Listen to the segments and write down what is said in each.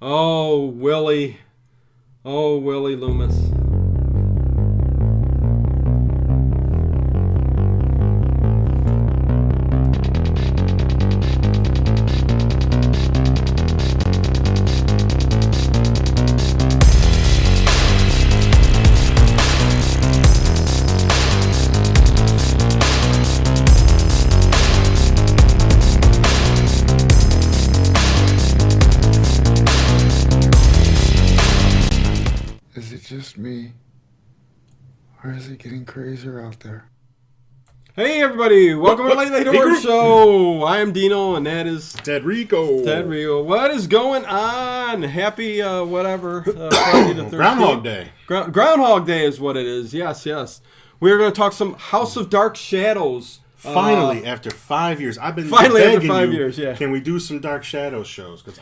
Oh, Willie. Oh, Willie Loomis. Is it just me? Or is it getting crazier out there? Hey, everybody. Welcome to Late Late Horror Show. I am Dino, and that is... Ted Rico. What is going on? Happy, Friday the 13th. Groundhog Day. Groundhog Day is what it is. Yes. We're going to talk some House of Dark Shadows. Finally, after 5 years. I've been Finally, after begging 5 you, years, yeah. Can we do some Dark Shadows shows? Because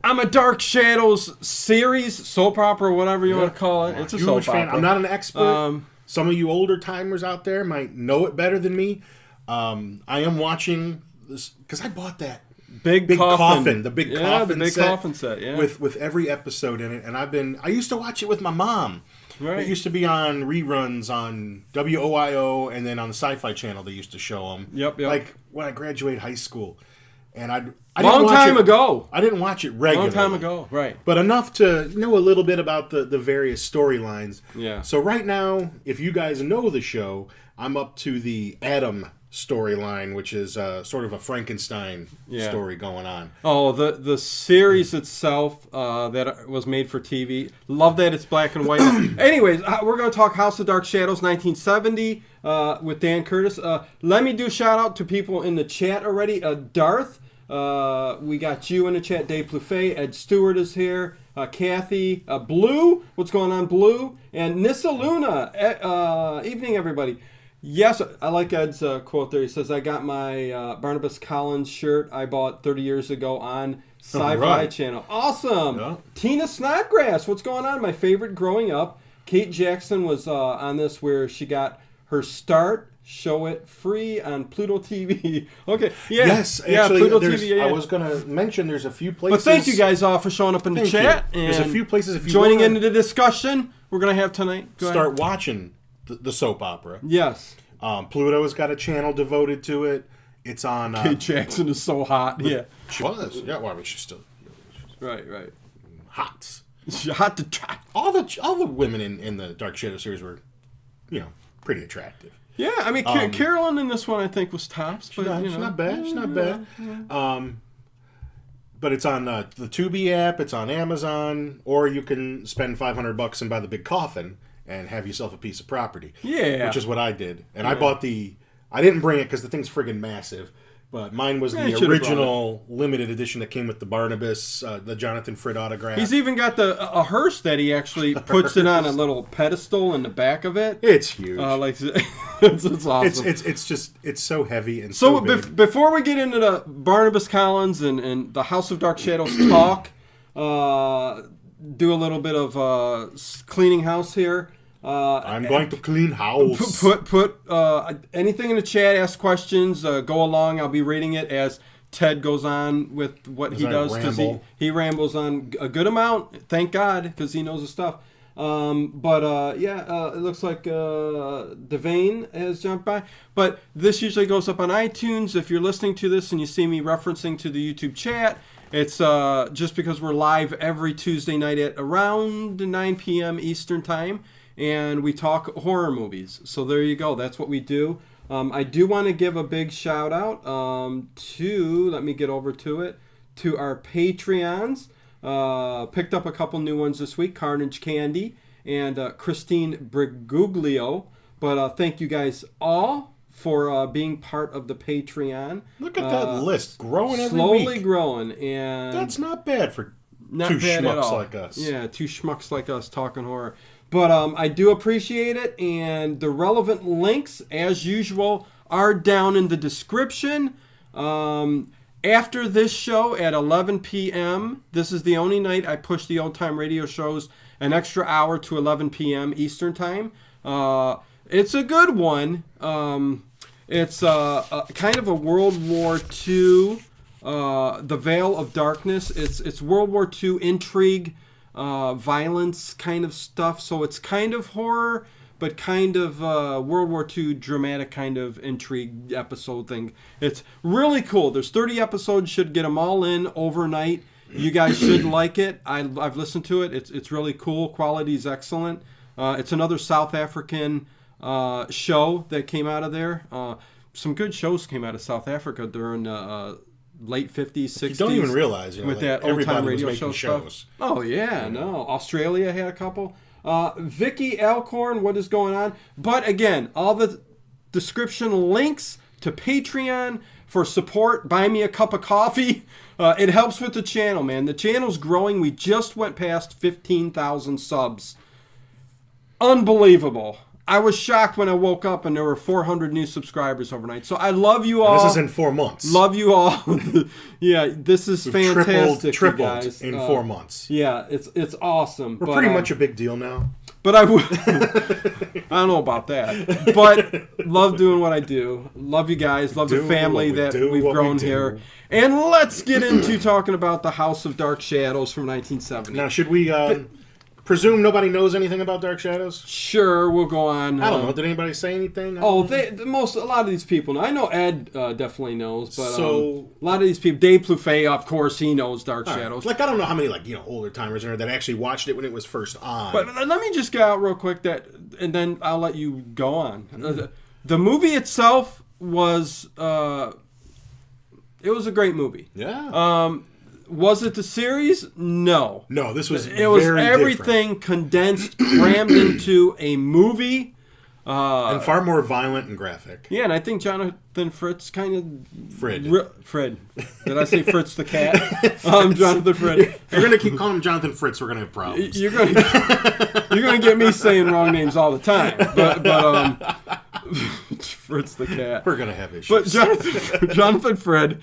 I'm a Dark Shadows series, soap opera, whatever you want to call it. It's a soap opera. I'm not an expert. Some of you older timers out there might know it better than me. I am watching this because I bought that big coffin. The big coffin set, yeah. with every episode in it, and I used to watch it with my mom. Right. It used to be on reruns on WOIO, and then on the Sci-Fi Channel they used to show them. Yep. Like when I graduated high school, and I long time ago. I didn't watch it regularly. Long time ago, right? But enough to know a little bit about the various storylines. Yeah. So right now, if you guys know the show, I'm up to the Adam storyline, which is sort of a Frankenstein story going on. Oh, the series itself that was made for TV. Love that it's black and white. Anyways, we're going to talk House of Dark Shadows 1970 with Dan Curtis. Let me do a shout out to people in the chat already. Darth, we got you in the chat. Dave Plouffe, Ed Stewart is here. Kathy, Blue, what's going on, Blue? And Nissa Luna, evening everybody. Yes, I like Ed's quote there. He says, I got my Barnabas Collins shirt I bought 30 years ago on Sci-Fi Channel. Awesome. Yeah. Tina Snodgrass, what's going on? My favorite growing up. Kate Jackson was on this where she got her start. Show it free on Pluto TV. Okay. Yeah. Yes, actually, Pluto TV. Yeah. I was going to mention there's a few places. But thank you guys all for showing up in the chat. And there's a few places if you joining into the discussion we're going to have tonight. Start watching the soap opera. Yes. Pluto has got a channel devoted to it. It's on... Kate Jackson is so hot. Yeah. She was. Yeah, well, I mean, she's still... Right. Hot. She's hot to try. All the women in the Dark Shadow series were, pretty attractive. Yeah, I mean, Carolyn in this one I think was tops. But, she's not bad. She's not bad. But it's on the Tubi app. It's on Amazon. Or you can spend $500 and buy the big coffin and have yourself a piece of property. Yeah. Which is what I did. And I bought I didn't bring it because the thing's friggin' massive. But mine was the original limited edition that came with the Barnabas, the Jonathan Frid autograph. He's even got a hearse that he actually puts it on a little pedestal in the back of it. It's huge. It's awesome. It's so heavy and so big. Before we get into the Barnabas Collins and the House of Dark Shadows talk, do a little bit of cleaning house here. I'm going to clean house. Put anything in the chat. Ask questions. Go along. I'll be reading it as Ted goes on with what he does because he rambles on a good amount. Thank God because he knows his stuff. It looks like Devane has jumped by. But this usually goes up on iTunes. If you're listening to this and you see me referencing to the YouTube chat, it's just because we're live every Tuesday night at around 9 p.m. Eastern Time. And we talk horror movies. So there you go. That's what we do. I do want to give a big shout out let me get over to it, to our Patreons. Picked up a couple new ones this week, Carnage Candy and Christine Briguglio. But thank you guys all for being part of the Patreon. Look at that list growing every week. Slowly growing. And that's not bad for not two bad schmucks like us. Yeah, two schmucks like us talking horror. But I do appreciate it, and the relevant links, as usual, are down in the description. After this show at 11 p.m., this is the only night I push the old-time radio shows an extra hour to 11 p.m. Eastern Time. It's a good one. It's kind of a World War II The Veil of Darkness. It's World War II intrigue, violence kind of stuff. So it's kind of horror, but kind of World War II dramatic kind of intrigue episode thing. It's really cool. There's 30 episodes. Should get them all in overnight. You guys should like it. I've listened to it. It's really cool. Quality is excellent. It's another South African show that came out of there. Some good shows came out of South Africa during late 50s, 60s. You don't even realize, with like that old-time radio show shows. Stuff. Oh, yeah, no. Australia had a couple. Vicky Alcorn, what is going on? But again, all the description links to Patreon for support. Buy me a cup of coffee. It helps with the channel, man. The channel's growing. We just went past 15,000 subs. Unbelievable. I was shocked when I woke up and there were 400 new subscribers overnight. So I love you all. And this is in 4 months. Love you all. Yeah, this is We've fantastic. Tripled guys. in 4 months. Yeah, it's awesome. We're pretty much a big deal now. But I don't know about that. But love doing what I do. Love you guys. Love the family that we've grown here. And let's get into talking about the House of Dark Shadows from 1970. Now, should we presume nobody knows anything about Dark Shadows? Sure, we'll go on. I don't know. Did anybody say anything? A lot of these people know. I know Ed definitely knows, but a lot of these people, Dave Plouffe, of course, he knows Dark Shadows. Like, I don't know how many older timers are that actually watched it when it was first on. But let me just get out real quick and then I'll let you go on. The movie itself was it was a great movie. Yeah. Was it the series? No. No, this was It was everything condensed, crammed into a movie. And far more violent and graphic. Yeah, and I think Jonathan Fritz kind of... Fred. Did I say Fritz the cat? Jonathan Fritz. If you're going to keep calling him Jonathan Fritz, we're going to have problems. You're going to get me saying wrong names all the time. But Fritz the cat. We're going to have issues. But Jonathan Fred...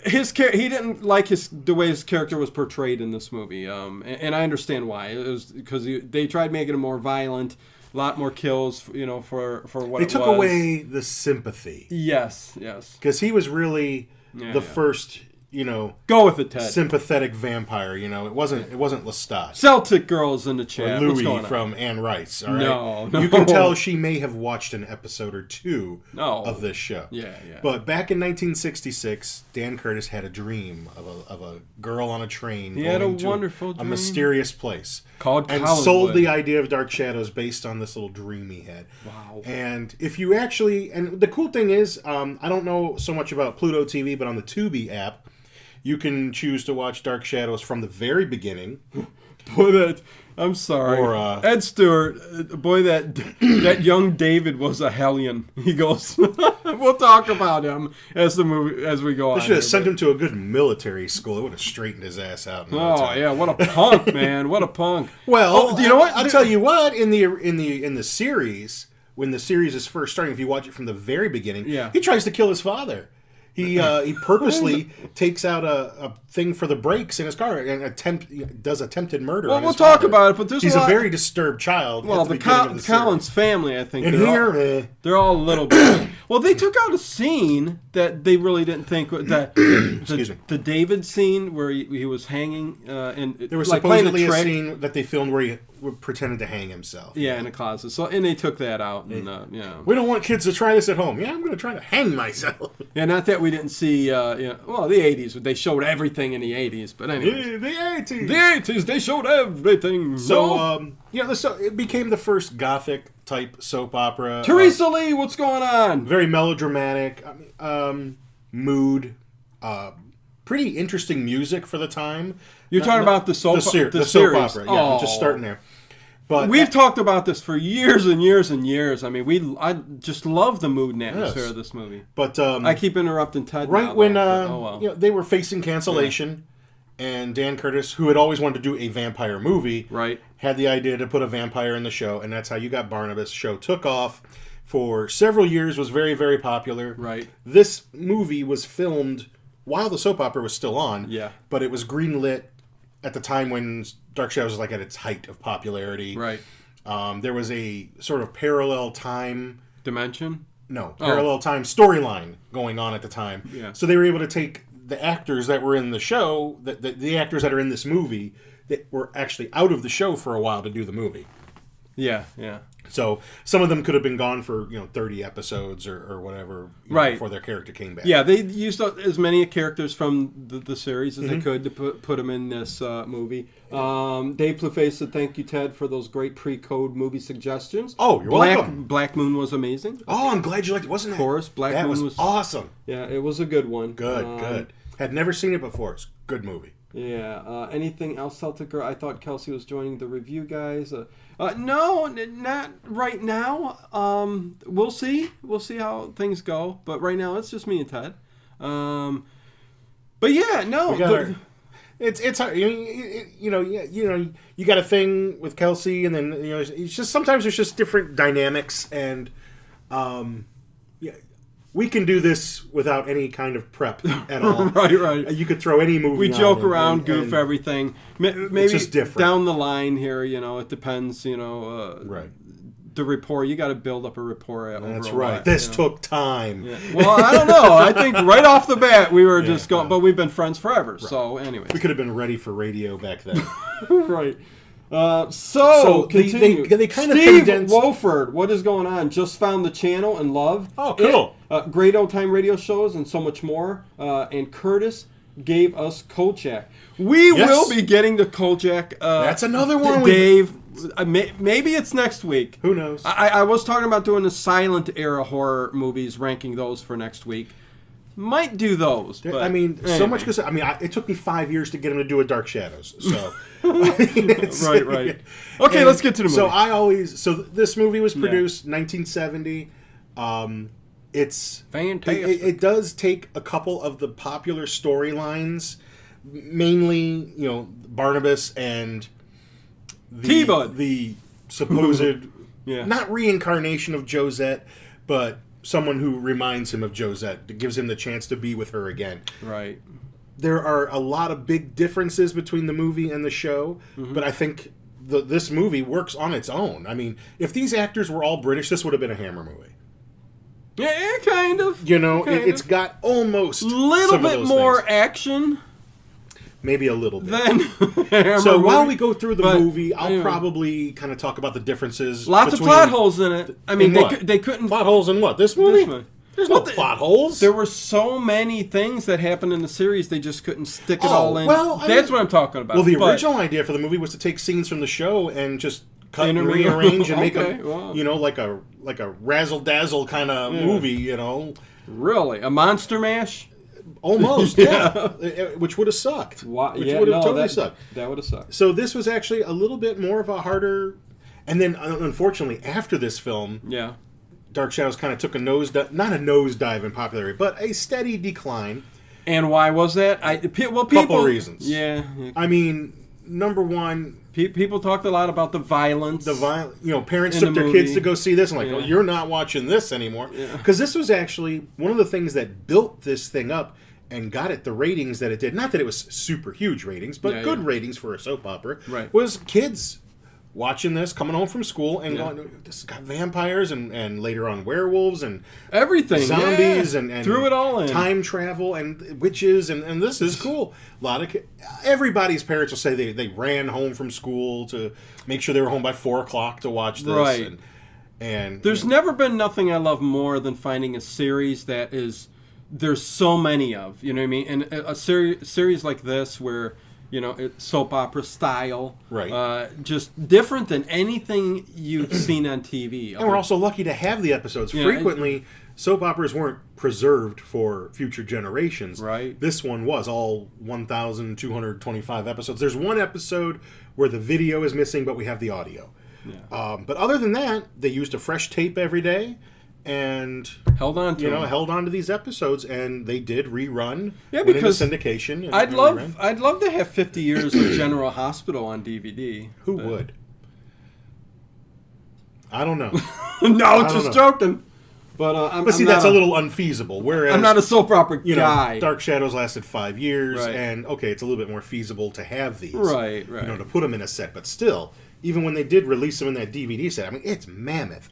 he didn't like the way his character was portrayed in this movie, and I understand why. It was because they tried making it more violent, a lot more kills, for what it was. They took away the sympathy. Yes. Because he was really the first, go with it, Ted. Sympathetic vampire. It wasn't Lestat. Celtic girls in the chat. Or Louis from Anne Rice. All right? No. You can tell she may have watched an episode or two of this show. Yeah. But back in 1966, Dan Curtis had a dream of a girl on a train. He had a wonderful dream. A mysterious place called and Collinwood. sold the idea of Dark Shadows based on this little dream he had. Wow. And if you actually, and the cool thing is, I don't know so much about Pluto TV, but on the Tubi app, you can choose to watch Dark Shadows from the very beginning. Boy, I'm sorry. Or, Ed Stewart, boy, that young David was a hellion. He goes, we'll talk about him as we go on. They should have sent him to a good military school. It would have straightened his ass out. Yeah, what a punk, man. What a punk. Well, you know what? I'll tell you what, in the series, when the series is first starting, if you watch it from the very beginning, he tries to kill his father. He purposely takes out a thing for the brakes in his car and does attempted murder. Well, we'll talk about it, but he's a very disturbed child. Well, the Collins family, I think, they're all a little bit. Well, they took out a scene that they really didn't think that the David scene where he was hanging and there was supposedly a scene that they filmed where he pretended to hang himself. Yeah, in a closet. So and they took that out. And we don't want kids to try this at home. Yeah, I'm going to try to hang myself. Yeah, not that we didn't see. The 80s. They showed everything in the 80s, but anyway, the 80s. The 80s. They showed everything. So it became the first gothic type soap opera. Teresa Lee, what's going on? Very melodramatic. Mood. Pretty interesting music for the time. You're talking about the soap opera. Yeah, I'm just starting there. But we've talked about this for years and years and years. I mean, I just love the mood and atmosphere of this movie. But I keep interrupting Ted. Right when they were facing cancellation, and Dan Curtis, who had always wanted to do a vampire movie, had the idea to put a vampire in the show, and that's how you got Barnabas. Show took off for several years, was very, very popular. Right. This movie was filmed while the soap opera was still on. Yeah. But it was greenlit at the time when Dark Shadows was at its height of popularity. Right. There was a sort of parallel time dimension. No, parallel time storyline going on at the time. Yeah. So they were able to take the actors that were in the show, the actors that are in this movie, that were actually out of the show for a while to do the movie. Yeah, yeah. So some of them could have been gone for 30 episodes or whatever, right, before their character came back. Yeah, they used as many characters from the series as they could to put them in this movie. Dave Pluface said, "Thank you, Ted, for those great pre-code movie suggestions." Oh, you're welcome. Black Moon was amazing. Oh, I'm glad you liked it. Wasn't it? Of course, Black Moon was awesome. Yeah, it was a good one. Good. Had never seen it before. It's a good movie. Yeah. Anything else, Celtic Girl? I thought Kelsey was joining the review, guys. No, not right now. We'll see. We'll see how things go. But right now, it's just me and Ted. But yeah, no. It's hard. You got a thing with Kelsey, and then it's just sometimes there's just different dynamics, and we can do this without any kind of prep at all. Right. You could throw any movie. We joke around, goof everything. Maybe it's just different. Down the line here, it depends. Right. The rapport, you got to build up a rapport. That's right. This took time. Yeah. Well, I don't know. I think right off the bat we were just going, but we've been friends forever. Right. So, anyways, we could have been ready for radio back then. Right. So continue. They kind of Steve Wolford, what is going on? Just found the channel and love. Oh, cool. Great old time radio shows and so much more. And Curtis gave us Kolchak. We will be getting the Kolchak. That's another one. Dave. Maybe it's next week. Who knows? I was talking about doing the silent era horror movies, ranking those for next week. Might do those. But so much because it took me 5 years to get him to do a Dark Shadows. So right. Okay, let's get to the movie. So this movie was produced 1970. It's fantastic. It does take a couple of the popular storylines, mainly Barnabas and T-Bud, the supposed not reincarnation of Josette, but someone who reminds him of Josette, gives him the chance to be with her again. Right. There are a lot of big differences between the movie and the show, but I think this movie works on its own. I mean, if these actors were all British, this would have been a Hammer movie. Yeah, kind of. It's got almost a little bit more action. Maybe a little bit. So while we go through the movie, I'll probably kind of talk about the differences. Lots of plot holes in it. I mean, they couldn't... Plot holes in what? This movie? There's no plot holes. There were so many things that happened in the series, they just couldn't stick it all in. Well, that's what I'm talking about. Well, the original idea for the movie was to take scenes from the show and just cut and rearrange and make like a razzle-dazzle kind of movie, Really? A Monster Mash? Almost, yeah. Which would have sucked. Totally sucked. That would have sucked. So this was actually a little bit more of a harder... And then, unfortunately, after this film, Dark Shadows kind of took a not a nosedive in popularity, but a steady decline. And why was that? Couple reasons. Yeah. I mean, number one... People talked a lot about the violence. Parents took their kids to go see this and oh, you're not watching this anymore. Because this was actually one of the things that built this thing up and got it the ratings that it did. Not that it was super huge ratings, but good ratings for a soap opera. Right. Was kids watching this, coming home from school, and going, this has got vampires and later on werewolves and everything, zombies and threw it all in, time travel and witches and this is cool. Everybody's parents will say they ran home from school to make sure they were home by 4:00 to watch this. Right. And there's never been nothing I love more than finding a series that there's so many of. You know what I mean? And a series like this where. It's soap opera style. Right. Just different than anything you've seen on TV. And we're also lucky to have the episodes. Frequently, soap operas weren't preserved for future generations. Right. This one was all 1,225 episodes. There's one episode where the video is missing, but we have the audio. Yeah. But other than that, they used a fresh tape every day. And held on to these episodes, and they did rerun. Yeah, because syndication. I'd love to have 50 years of General Hospital on DVD. Who would? I don't know. Joking. But that's a little unfeasible. Whereas I'm not a soap opera guy. Dark Shadows lasted 5 years, and it's a little bit more feasible to have these. Right. To put them in a set, but still, even when they did release them in that DVD set, it's mammoth.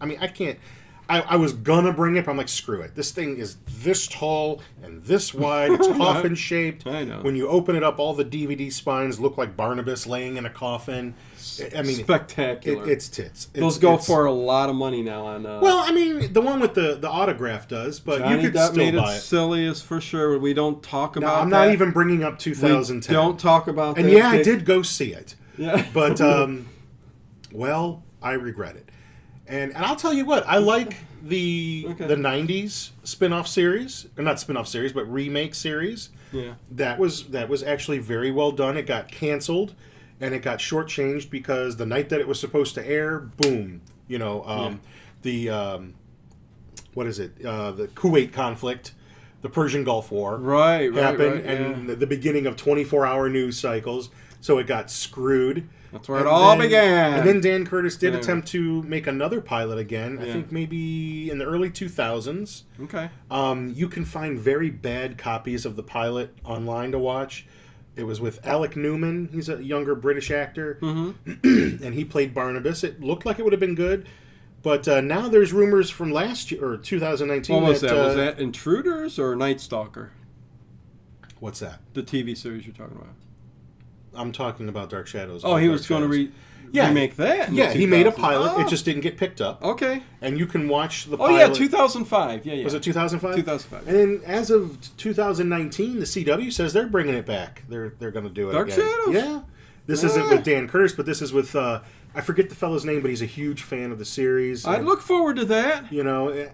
I was gonna bring it, but I'm like, screw it. This thing is this tall and this wide. It's coffin shaped. I know. When you open it up, all the DVD spines look like Barnabas laying in a coffin. I mean, spectacular. It's tits. Those go for a lot of money now on. Well, I mean, the one with the autograph does, but Johnny you could Depp still made buy it it. silliest for sure. We don't talk about. I'm not even bringing up 2010. Don't talk about. And that. yeah, I did go see it. Yeah, but well, I regret it. And I'll tell you what, I like the 90s spin-off series, or not spin-off series, but remake series. Yeah. That was actually very well done. It got canceled and it got shortchanged because the night that it was supposed to air, boom, the what is it? The Kuwait conflict, the Persian Gulf War happened and the beginning of 24-hour news cycles, so it got screwed. That's where it all began. And then Dan Curtis did attempt to make another pilot again. I think maybe in the early 2000s. Okay. You can find very bad copies of the pilot online to watch. It was with Alec Newman. He's a younger British actor. Mm-hmm. And he played Barnabas. It looked like it would have been good. But now there's rumors from last year, or 2019. What was that? Was that Intruders or Night Stalker? What's that? The TV series you're talking about. I'm talking about Dark Shadows. Oh, he was going to remake that? Yeah, he made a pilot. Oh. It just didn't get picked up. Okay. And you can watch the pilot. Oh, yeah, 2005. Yeah. Was it 2005? 2005. And then as of 2019, the CW says they're bringing it back. They're going to do it Dark again. Shadows? Yeah. This isn't with Dan Curtis, but this is with, I forget the fellow's name, but he's a huge fan of the series. I'd look forward to that. You know,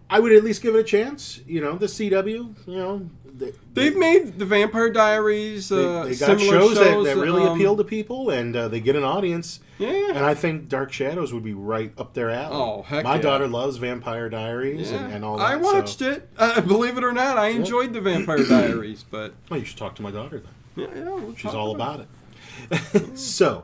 I would at least give it a chance. You know, the CW, you know. They've made the Vampire Diaries. They got shows that really appeal to people, and they get an audience. Yeah. And I think Dark Shadows would be right up their alley. Oh, heck My daughter loves Vampire Diaries and all that. I watched it. Believe it or not, I enjoyed the Vampire Diaries. But well, you should talk to my daughter then. Yeah, she's all about it. So,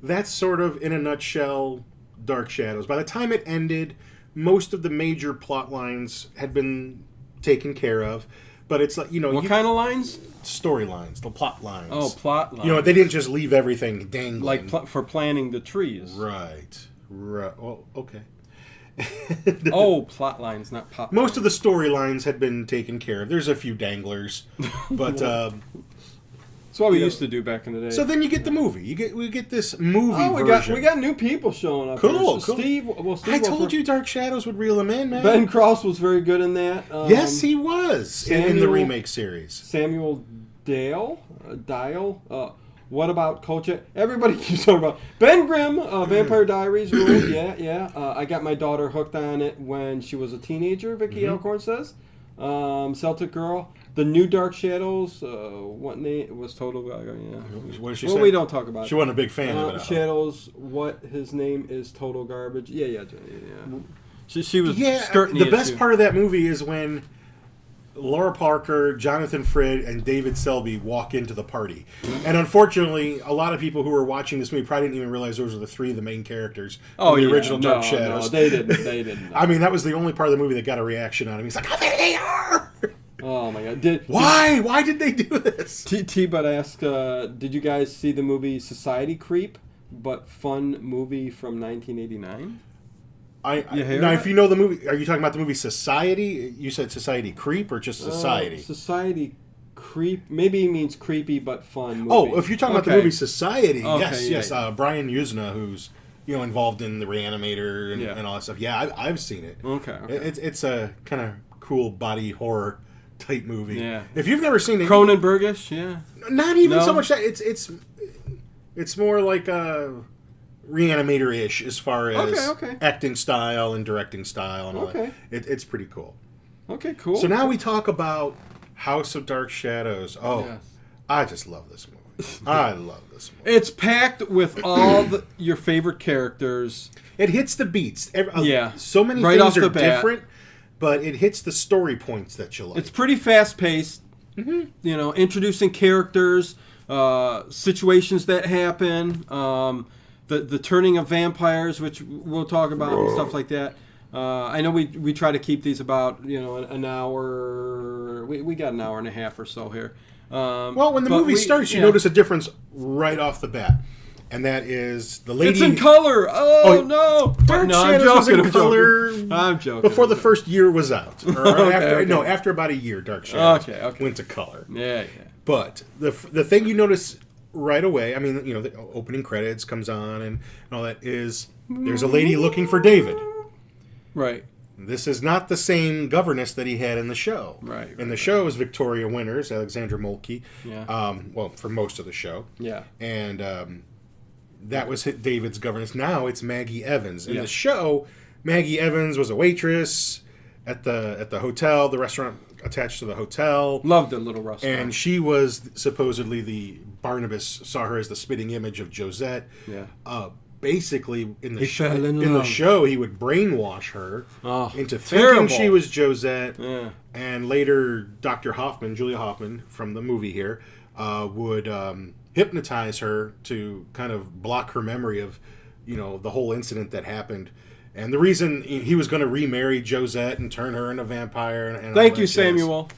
that's sort of, in a nutshell, Dark Shadows. By the time it ended, most of the major plot lines had been taken care of. But it's like, you know... What kind of lines? Storylines, the plot lines. Oh, plot lines. You know, they didn't just leave everything dangling. Like for planting the trees. Right. Oh, okay. Plot lines, not pop Most lines. of the storylines had been taken care of. There's a few danglers. But... That's what we used to do back in the day. So then you get the movie. We get this movie version. We got new people showing up. Cool. Steve I told you Dark Shadows would reel him in, man. Ben Cross was very good in that. Yes, he was in the remake series. Samuel Dial. What about Coach? Everybody keeps talking about Ben Grimm. Vampire Diaries ruled. Yeah. I got my daughter hooked on it when she was a teenager. Vicky Alcorn says. Celtic Girl. The new Dark Shadows, what name was Total? Yeah. What did she say? We don't talk about it. She wasn't a big fan of it. Shadows, what his name is Total Garbage. Yeah. She was skirting the best part of that movie is when Laura Parker, Jonathan Frid, and David Selby walk into the party. And unfortunately, a lot of people who were watching this movie probably didn't even realize those were the three of the main characters from the original Dark Shadows. No, they didn't. I mean, that was the only part of the movie that got a reaction out of me. He's like, oh, there they are! Oh my God! Why did they do this? T-Bud asked, did you guys see the movie Society Creep, but fun movie from 1989? Now, if you know the movie, are you talking about the movie Society? You said Society Creep or just Society? Society Creep. Maybe it means creepy but fun movie. Oh, if you're talking about the movie Society, yes. Yeah. Brian Yuzna, who's involved in the Reanimator and all that stuff. Yeah, I've seen it. Okay. It's a kind of cool body horror type movie. Yeah. If you've never seen it, Cronenbergish, yeah. Not even so much that it's more like a Reanimator-ish as far as acting style and directing style and all that. It's pretty cool. Okay, cool. So now we talk about House of Dark Shadows. Oh, yes. I just love this movie. I love this movie. It's packed with all your favorite characters. It hits the beats. So many right things are off the bat. different. But it hits the story points that you like. It's pretty fast-paced. Mm-hmm. Introducing characters, situations that happen, the turning of vampires, which we'll talk about, and stuff like that. I know we try to keep these about an hour. We got an hour and a half or so here. Well, when the movie starts, you notice a difference right off the bat. and that is the lady. It's in color. Oh no! Dark Shadows was in color. I'm joking. Before the first year was out, or after about a year, Dark Shadows went to color. Yeah. But the thing you notice right away, I mean, the opening credits comes on and all that is there's a lady looking for David. Right. This is not the same governess that he had in the show. Right. In the show is Victoria Winters, Alexandra Moltke. Yeah. Well, for most of the show. Yeah. And that was David's governess. Now it's Maggie Evans. In the show, Maggie Evans was a waitress at the hotel, the restaurant attached to the hotel. Loved the little restaurant. And she was supposedly Barnabas saw her as the spitting image of Josette. Yeah. Basically, in the show, he would brainwash her into terrible. thinking she was Josette. Yeah. And later, Dr. Hoffman, Julia Hoffman, from the movie here, would hypnotize her to kind of block her memory of, the whole incident that happened. And the reason he was going to remarry Josette and turn her into a vampire. And Thank you, Samuel.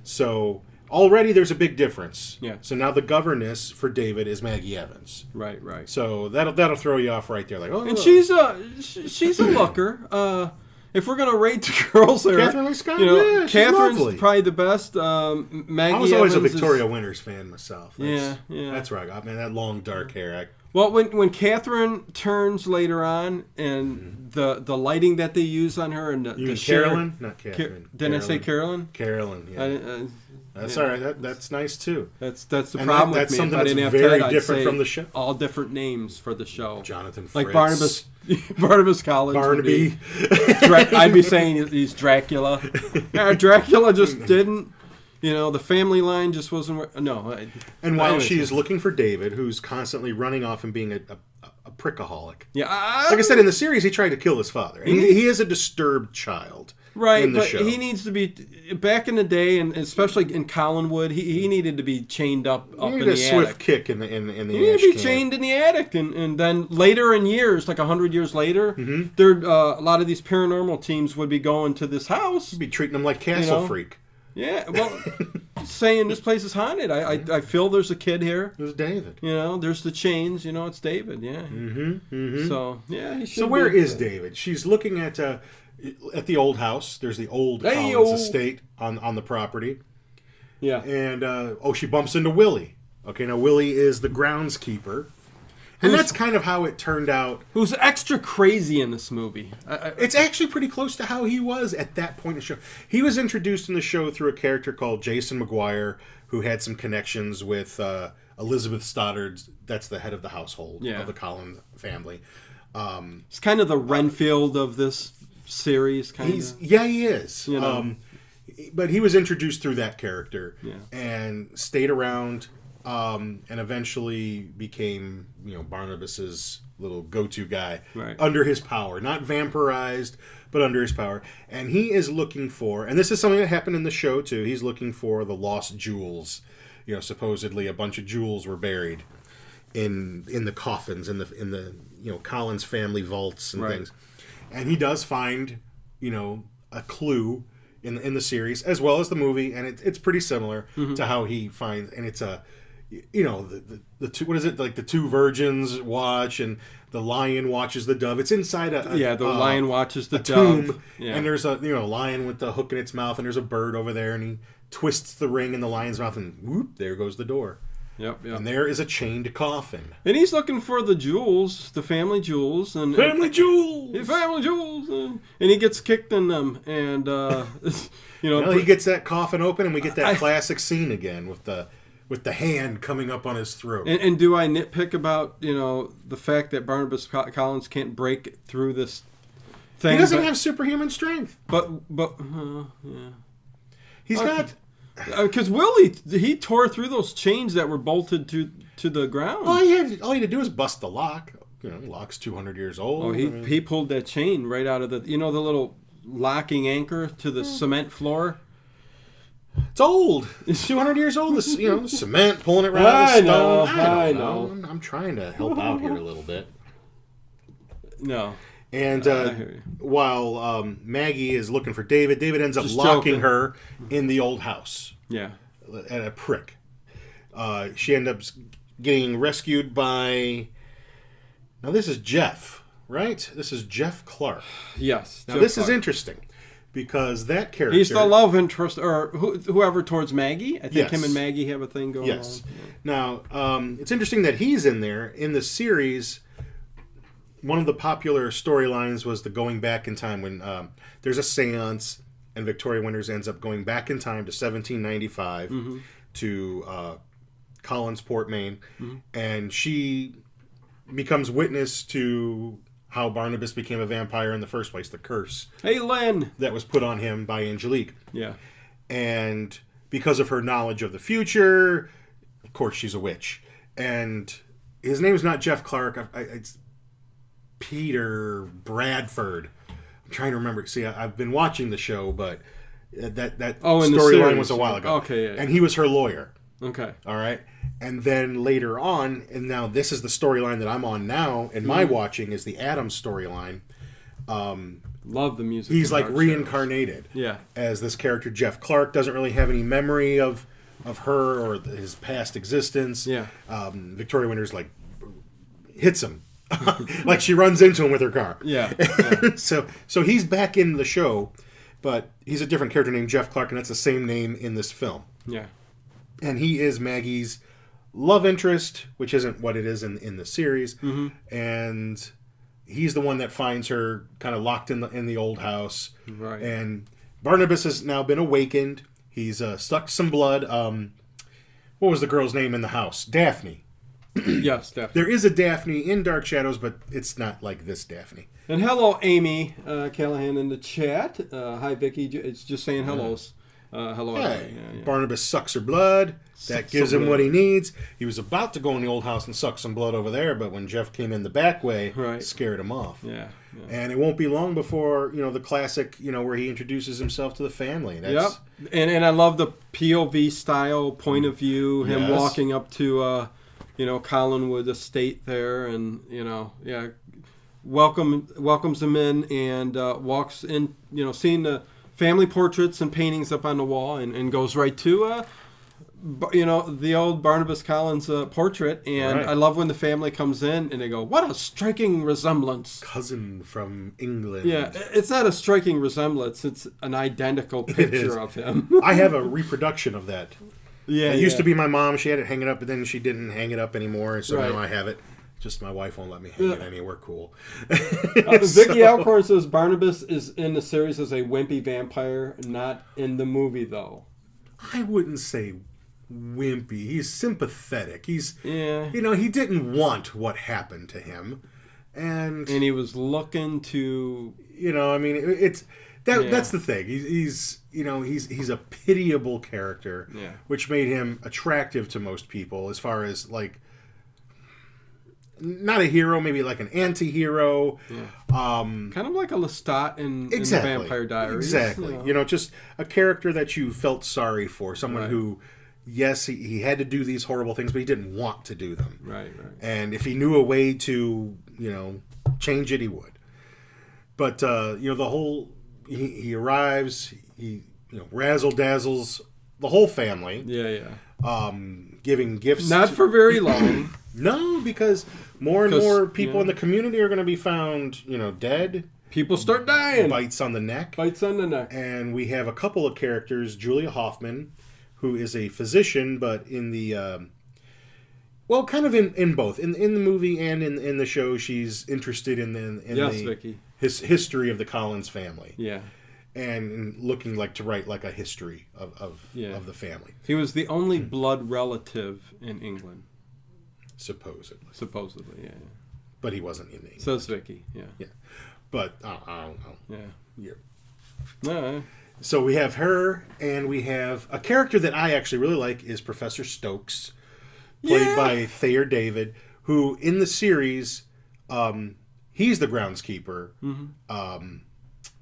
So already there's a big difference. Yeah. So now the governess for David is Maggie Evans. Right. So that'll throw you off right there. Like, and she's a looker. If we're gonna rate the girls there, Catherine Lee Scott, Catherine's lovely. Probably the best. Maggie I was always Evans a Victoria Winters fan myself. Yeah. That's where I got, man, that long dark hair. Well, when Catherine turns later on, and the lighting that they use on her, and the Carolyn, not Catherine. Didn't I say Carolyn? Carolyn, yeah. That's all right. That's nice too. That's the problem with me. That's something if I didn't that's have very Ted, different I'd say from the show. All different names for the show. Jonathan Fritz. Like Barnabas Collins. Barnaby. I'd be saying he's Dracula. Yeah, Dracula just didn't. The family line just wasn't. No. And while she's looking for David, who's constantly running off and being a prickaholic. Yeah. Like I said, in the series, he tried to kill his father. And he is a disturbed child. Right, in the but show. He needs to be, back in the day, and especially in Collinwood, he needed to be chained up in the attic. A swift kick in the He needed to be chained in the attic, and then later in years, like 100 years later, there a lot of these paranormal teams would be going to this house. You'd be treating them like Castle Freak. Yeah, well, saying this place is haunted. I feel there's a kid here. There's David. There's the chains. It's David. Yeah. So he should. So where is David? She's looking at the old house. There's the old Collins estate on the property. Yeah. And she bumps into Willie. Okay, now Willie is the groundskeeper. And that's kind of how it turned out. Who's extra crazy in this movie. It's actually pretty close to how he was at that point in the show. He was introduced in the show through a character called Jason McGuire, who had some connections with Elizabeth Stoddard. That's the head of the household of the Collins family. He's kind of the Renfield of this series, kind of. Yeah, he is. But he was introduced through that character and stayed around. And eventually became, Barnabas's little go-to guy under his power. Not vampirized, but under his power. And he is looking for, and this is something that happened in the show too, he's looking for the lost jewels. Supposedly a bunch of jewels were buried in the coffins, in the Collins family vaults and things. And he does find, a clue in the series, as well as the movie, and it's pretty similar to how he finds, and it's a... the two, what is it, like the two virgins watch and the lion watches the dove. It's inside the lion watches the tomb, dove. And there's a lion with the hook in its mouth, and there's a bird over there, and he twists the ring in the lion's mouth, and whoop, there goes the door. Yep. And there is a chained coffin. And he's looking for the jewels, the family jewels, and family jewels, and he gets kicked in them, and he gets that coffin open, and we get that classic scene again with the hand coming up on his throat. And do I nitpick about the fact that Barnabas Collins can't break through this thing? He doesn't have superhuman strength. But he's not. Because Willie, he tore through those chains that were bolted to the ground. All he had to do is bust the lock. Lock's 200 years old. Oh, he pulled that chain right out of the the little locking anchor to the cement floor. It's old. It's 200 years old. The cement pulling it right out of the stone. I know. I'm trying to help out here a little bit. No. And while Maggie is looking for David ends up locking her in the old house. Yeah. At a prick. She ends up getting rescued by Now this is Jeff, right? This is Jeff Clark. Yes. Now this is interesting because that character... He's the love interest, or whoever towards Maggie. I think yes. him and Maggie have a thing going on. Yes. Now, it's interesting that he's in there. In the series, one of the popular storylines was the going back in time when there's a seance and Victoria Winters ends up going back in time to 1795 to Collinsport, Maine, and she becomes witness to how Barnabas became a vampire in the first place, the curse. Hey, Len! That was put on him by Angelique. Yeah. And because of her knowledge of the future, of course she's a witch. And his name's not Jeff Clark, it's Peter Bradford. I'm trying to remember. See, I've been watching the show, but that storyline was a while ago. Okay, yeah. And he was her lawyer. Okay. All right. And then later on, and now this is the storyline that I'm on now, and my watching is the Addams storyline. Love the music. He's like reincarnated. Yeah. As this character, Jeff Clark, doesn't really have any memory of her or his past existence. Yeah. Victoria Winters like hits him. Like she runs into him with her car. Yeah. So he's back in the show, but he's a different character named Jeff Clark, and that's the same name in this film. Yeah. And he is Maggie's love interest, which isn't what it is in the series. And he's the one that finds her kind of locked in the old house. Right. And Barnabas has now been awakened. He's sucked some blood. What was the girl's name in the house? Daphne. Yes, Daphne. There is a Daphne in Dark Shadows, but it's not like this Daphne. And hello, Amy Callahan in the chat. Hi, Vicky. It's just saying hellos. Hello. Hey, yeah. Barnabas sucks her blood. That gives him what he needs. He was about to go in the old house and suck some blood over there, but when Jeff came in the back way, scared him off. Yeah. And it won't be long before, the classic, where he introduces himself to the family. That's, yep. And I love the POV style point of view, him walking up to, Collinwood Estate there, and, welcomes him in and walks in, seeing the family portraits and paintings up on the wall, and goes right to the old Barnabas Collins portrait. And I love when the family comes in and they go, "What a striking resemblance!" Cousin from England. Yeah, it's not a striking resemblance; it's an identical picture of him. I have a reproduction of that. Yeah, it used to be my mom. She had it hanging up, but then she didn't hang it up anymore, so now I have it. Just my wife won't let me hang it anywhere cool. Vicky Alcorn says Barnabas is in the series as a wimpy vampire, not in the movie, though. I wouldn't say wimpy. He's sympathetic. He's, he didn't want what happened to him. And he was looking to... That's the thing. He's a pitiable character, which made him attractive to most people as far as, like... Not a hero, maybe like an anti-hero. Yeah. Kind of like a Lestat in the Vampire Diaries. Exactly. Just a character that you felt sorry for. Someone who, yes, he had to do these horrible things, but he didn't want to do them. Right. And if he knew a way to, change it, he would. But, the whole... He arrives, he, razzle-dazzles the whole family. Yeah. Giving gifts. Not for very long. No, because more and more people in the community are going to be found, dead. People start dying. Bites on the neck. And we have a couple of characters, Julia Hoffman, who is a physician, but in the... kind of in both. In the movie and in the show, she's interested in Vicky. His history of the Collins family. Yeah. And looking to write like a history of the family. He was the only blood relative in England. Supposedly, yeah. But he wasn't in England. So's Vicky, yeah. But, I don't know. Yeah. No. So we have her, and we have a character that I actually really like is Professor Stokes, played by Thayer David, who in the series, he's the groundskeeper.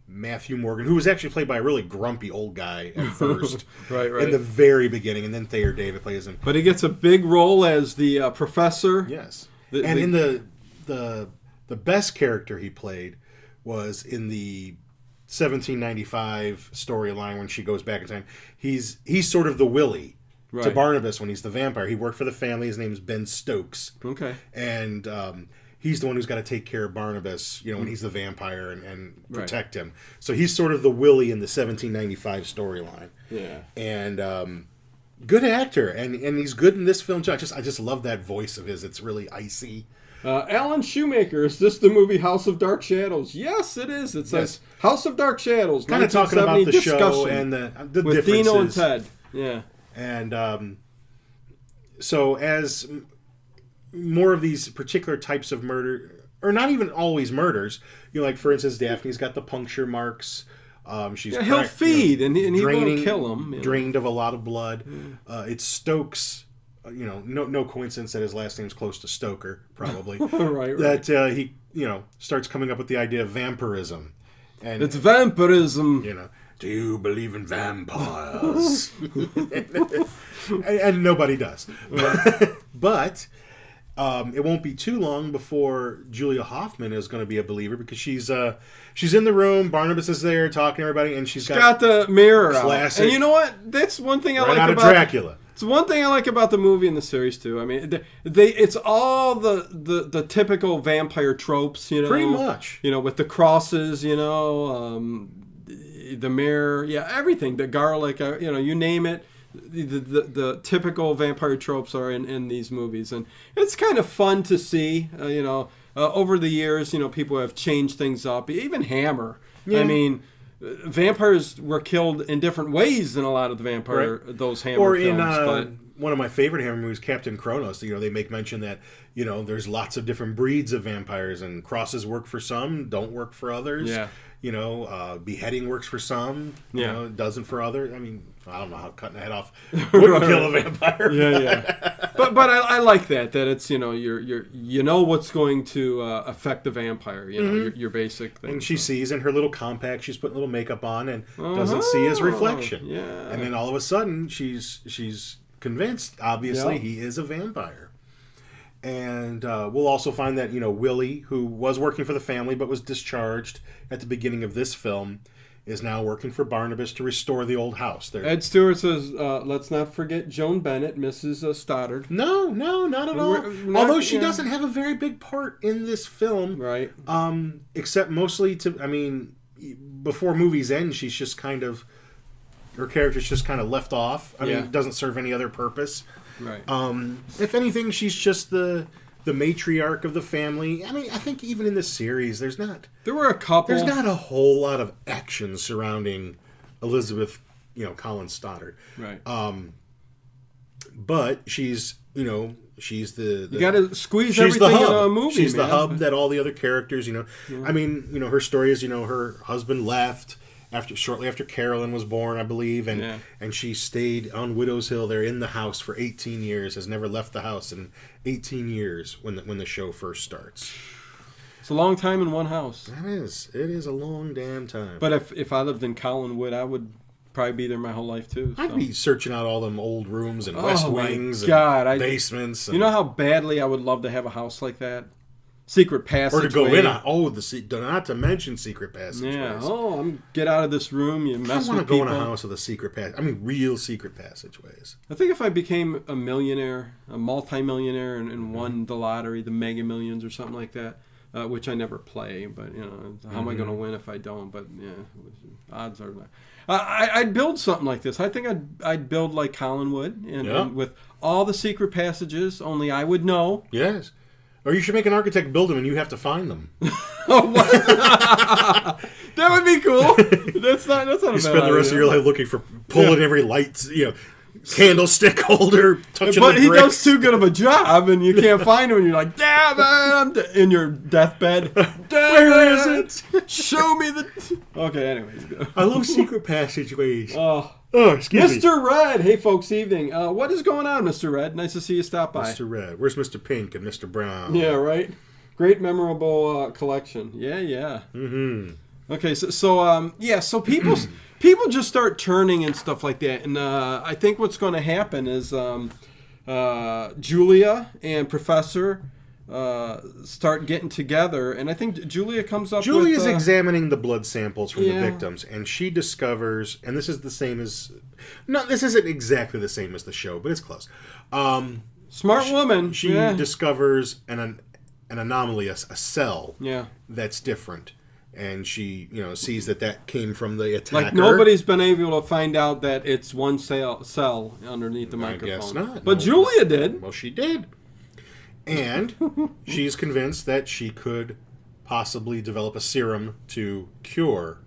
Matthew Morgan, who was actually played by a really grumpy old guy at first. right. In the very beginning, and then Thayer David plays him. But he gets a big role as the professor. Yes. In the best character he played was in the 1795 storyline when she goes back in time. He's sort of the Willie to Barnabas when he's the vampire. He worked for the family. His name is Ben Stokes. Okay. And he's the one who's got to take care of Barnabas, when he's the vampire and protect him. So he's sort of the Willie in the 1795 storyline. Yeah. And good actor, and he's good in this film too. I just love that voice of his. It's really icy. Alan Shoemaker, is this the movie House of Dark Shadows? Yes, it is. It says House of Dark Shadows. Kind of talking about the show and the with differences. Dino and Ted. Yeah. And so as more of these particular types of murder, or not even always murders, like for instance, Daphne's got the puncture marks. She's he'll feed and he won't kill him. Drained of a lot of blood. It's Stokes. No coincidence that his last name's close to Stoker, probably. right. That he, starts coming up with the idea of vampirism. And it's vampirism. Do you believe in vampires? and nobody does. But it won't be too long before Julia Hoffman is going to be a believer, because she's in the room. Barnabas is there talking to everybody, and she's got the mirror classic, out. And you know what? That's one thing I like out about of Dracula. It's one thing I like about the movie and the series too. I mean, it's all the typical vampire tropes, Pretty much. With the crosses, the mirror, everything. The garlic, you name it. The typical vampire tropes are in these movies, and it's kind of fun to see. Over the years, people have changed things up. Even Hammer. Yeah. I mean, vampires were killed in different ways than a lot of the those Hammer films. Or in one of my favorite Hammer movies, Captain Kronos, they make mention that, there's lots of different breeds of vampires, and crosses work for some, don't work for others. Yeah. Beheading works for some, it doesn't for others. I mean, I don't know how cutting a head off wouldn't kill a vampire. Yeah. But I like that it's you're what's going to affect the vampire. Your basic thing. And she sees in her little compact, she's putting a little makeup on and doesn't see his reflection. Yeah. And then all of a sudden she's convinced. Obviously, he is a vampire. And we'll also find that Willie, who was working for the family but was discharged at the beginning of this film, is now working for Barnabas to restore the old house. Ed Stewart says, let's not forget Joan Bennett, Mrs. Stoddard. No, not at all. Although she doesn't have a very big part in this film. Right. Except mostly before movies end, she's just kind of, her character's just kind of left off. I mean, it doesn't serve any other purpose. Right. If anything, she's just the matriarch of the family. I mean, I think even in this series, there were a couple. There's not a whole lot of action surrounding Elizabeth, Colin Stoddard. Right. But she's the you got to squeeze everything in a movie. She's the hub that all the other characters. I mean, her story is her husband left shortly after Carolyn was born, I believe, and she stayed on Widow's Hill there in the house for 18 years, has never left the house in 18 years when the show first starts. It's a long time in one house. It is a long damn time. But if I lived in Collinwood, I would probably be there my whole life too. So. I'd be searching out all them old rooms and west wings and basements. You know how badly I would love to have a house like that? Secret passage. Or to go in on. Not to mention secret passageways. Yeah. Get out of this room. You mess with people. I want to go in a house with a secret passage. I mean, real secret passageways. I think if I became a millionaire, a multi-millionaire, and won the lottery, the Mega Millions or something like that, which I never play, but how am I going to win if I don't? But odds are not. I'd build something like this. I think I'd build like Collinwood, and with all the secret passages. Only I would know. Yes. Or you should make an architect build them, and you have to find them. That would be cool. That's not. You spend the rest of your life looking for pulling every light, candlestick holder, touching but the he bricks. does too good of a job, and you can't find him, and you're like, damn it, I'm in your deathbed. Where is it? Show me the... Okay, anyways. I love secret passageways. Excuse me. Mr. Red. Hey, folks, evening. What is going on, Mr. Red? Nice to see you stop by. Mr. Red. Where's Mr. Pink and Mr. Brown? Yeah, right? Great memorable collection. Yeah. Mm-hmm. Okay, so people just start turning and stuff like that. And I think what's going to happen is Julia and Professor start getting together, and I think Julia comes up with... Julia's examining the blood samples from the victims, and she discovers, and this is the same as... No, this isn't exactly the same as the show, but it's close. Smart woman. She discovers an an anomaly, a cell Yeah. that's different. And she, sees that came from the attacker. Like nobody's been able to find out that it's one cell underneath the microphone. I guess not. But Julia did. Well, she did. And she's convinced that she could possibly develop a serum to cure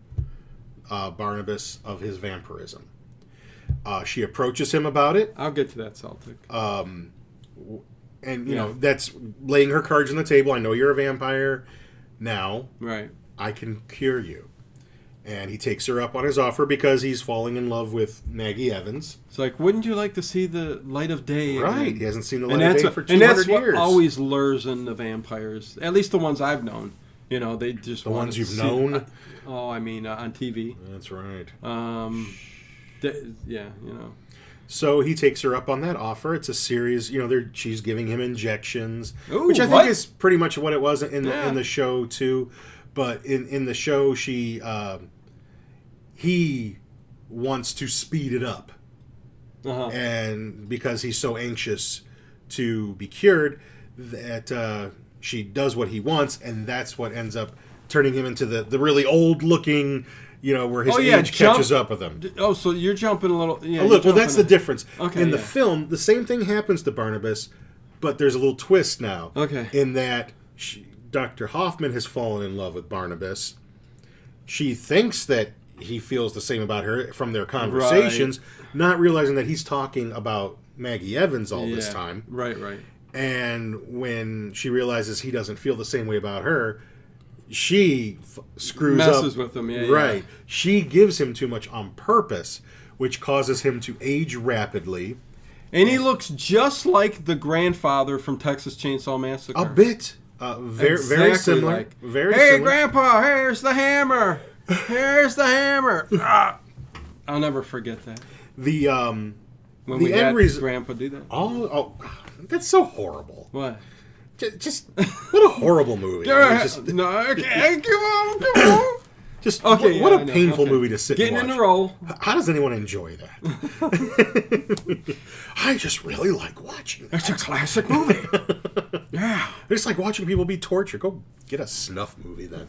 Barnabas of his vampirism. She approaches him about it. I'll get to that, Celtic. And, that's laying her cards on the table. I know you're a vampire. Now, right. I can cure you. And he takes her up on his offer because he's falling in love with Maggie Evans. It's like, wouldn't you like to see the light of day Right. again? He hasn't seen the light of day for 200 years. And that's years. what always lures in the vampires. At least the ones I've known. They just the want ones to you've see, known? On TV. That's right. So he takes her up on that offer. It's a series, she's giving him injections, which I think is pretty much what it was in the show too. But in the show, he wants to speed it up, and because he's so anxious to be cured, that she does what he wants, and that's what ends up turning him into the really old looking. Where his age catches up with him. Oh, so you're jumping a little... Yeah, well, that's the difference. Okay, in the film, the same thing happens to Barnabas, but there's a little twist now. Okay. In that Dr. Hoffman has fallen in love with Barnabas. She thinks that he feels the same about her from their conversations, not realizing that he's talking about Maggie Evans all this time. Right. And when she realizes he doesn't feel the same way about her... She screws messes up. with him, right. Yeah. She gives him too much on purpose, which causes him to age rapidly. And he looks just like the grandfather from Texas Chainsaw Massacre. A bit. Very similar. Very similar. Grandpa, here's the hammer. Here's the hammer. I'll never forget that. When we had Grandpa do that. Oh, that's so horrible. What? Just what a horrible movie. Come on. Just what a painful movie to sit Getting and watch. in the role. How does anyone enjoy that? I just really like watching that. It's a classic movie. Yeah. I just like watching people be tortured. Go get a snuff movie then.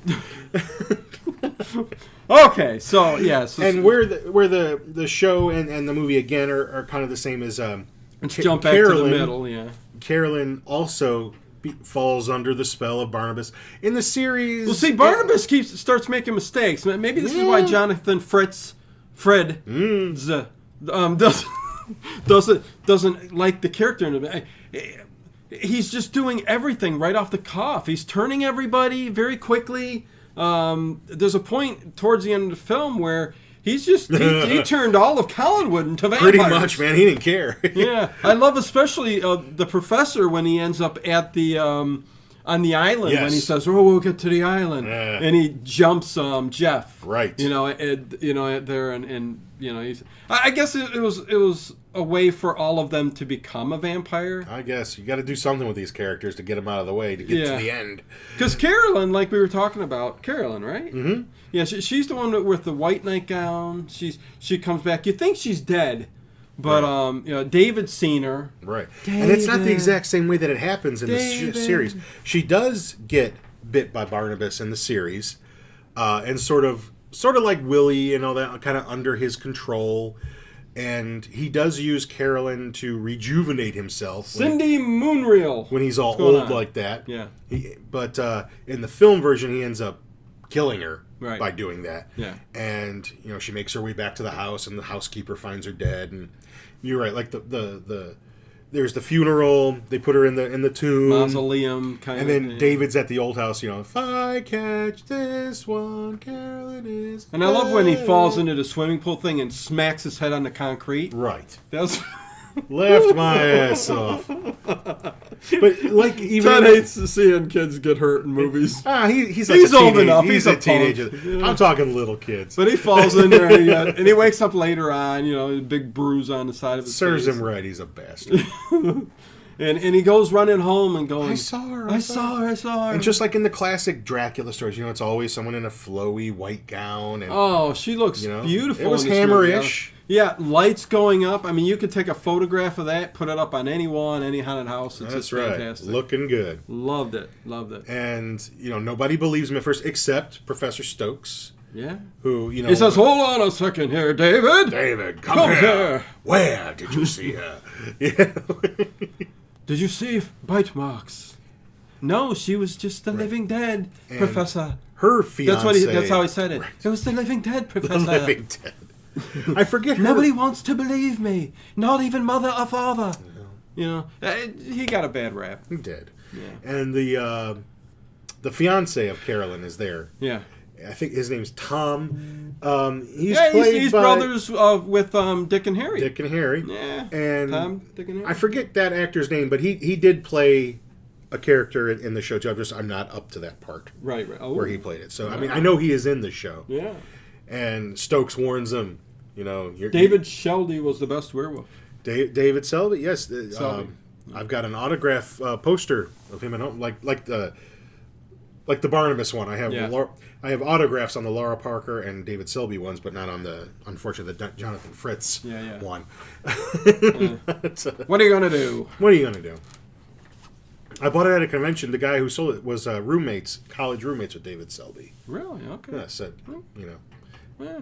Okay, so yes. And where the show and the movie again are kind of the same as let's jump back to the middle, yeah. Carolyn also falls under the spell of Barnabas in the series. Well, see, Barnabas starts making mistakes. Maybe this is why Jonathan Fred doesn't like the character. He's just doing everything right off the cuff. He's turning everybody very quickly. There's a point towards the end of the film where he turned all of Collinwood into vampires. Pretty much, man. He didn't care. Yeah, I love especially the professor when he ends up at the on the island when he says, "Oh, we'll get to the island," and he jumps Jeff. Right. There and he's. I guess it was a way for all of them to become a vampire. I guess you got to do something with these characters to get them out of the way to get to the end. Because Carolyn, like we were talking about, Carolyn, right? Mm-hmm. Yeah, she's the one with the white nightgown. She comes back. You think she's dead, but David's seen her. Right, David. And it's not the exact same way that it happens in the series. She does get bit by Barnabas in the series, and sort of like Willie and all that, kind of under his control. And he does use Carolyn to rejuvenate himself. Cindy Moonreel. When he's all old like that. Yeah. But in the film version, he ends up killing her by doing that. Yeah. And, she makes her way back to the house, and the housekeeper finds her dead. And you're right, like there's the funeral. They put her in the tomb, mausoleum kind and of. And then David's at the old house. If I catch this one, Carolyn is. And I love when he falls into the swimming pool thing and smacks his head on the concrete. Right. That's laughed my ass off. But like even Ted hates seeing kids get hurt in movies. He's old enough. He's a teenager. Yeah. I'm talking little kids. But he falls in there and he wakes up later on. A big bruise on the side of his Serves face. him right. He's a bastard. And he goes running home and going, I saw her. I saw her. And just like in the classic Dracula stories, it's always someone in a flowy white gown. And, she looks beautiful. It was Hammer-ish. Yeah, lights going up. I mean, you could take a photograph of that, put it up on any wall in any haunted house. It's just fantastic. Looking good. Loved it. And, nobody believes him at first except Professor Stokes. Yeah. Who, He says, hold on a second here, David. David, come here. Where did you see her? Yeah. Did you see bite marks? No, she was just the living dead, and Professor. Her fiance. That's how he said it. Right. It was the living dead, Professor. The living dead. I forget. Nobody wants to believe me. Not even mother or father. He got a bad rap. He did. Yeah. And the fiance of Carolyn is there. Yeah. I think his name's Tom. He's brothers with Dick and Harry. Dick and Harry. Yeah. And Tom, Dick and Harry. I forget that actor's name, but he did play a character in the show too. I'm not up to that part. Right. Oh. Where he played it. So I mean, I know he is in the show. Yeah. And Stokes warns him. David Shelby was the best werewolf. David Selby, yes. I've got an autograph poster of him at home, like the Barnabas one. I have autographs on the Laura Parker and David Selby ones, but not on the Jonathan Fritz one. What are you gonna do? What are you gonna do? I bought it at a convention. The guy who sold it was college roommates with David Selby. Really? Okay. Yeah, said Yeah.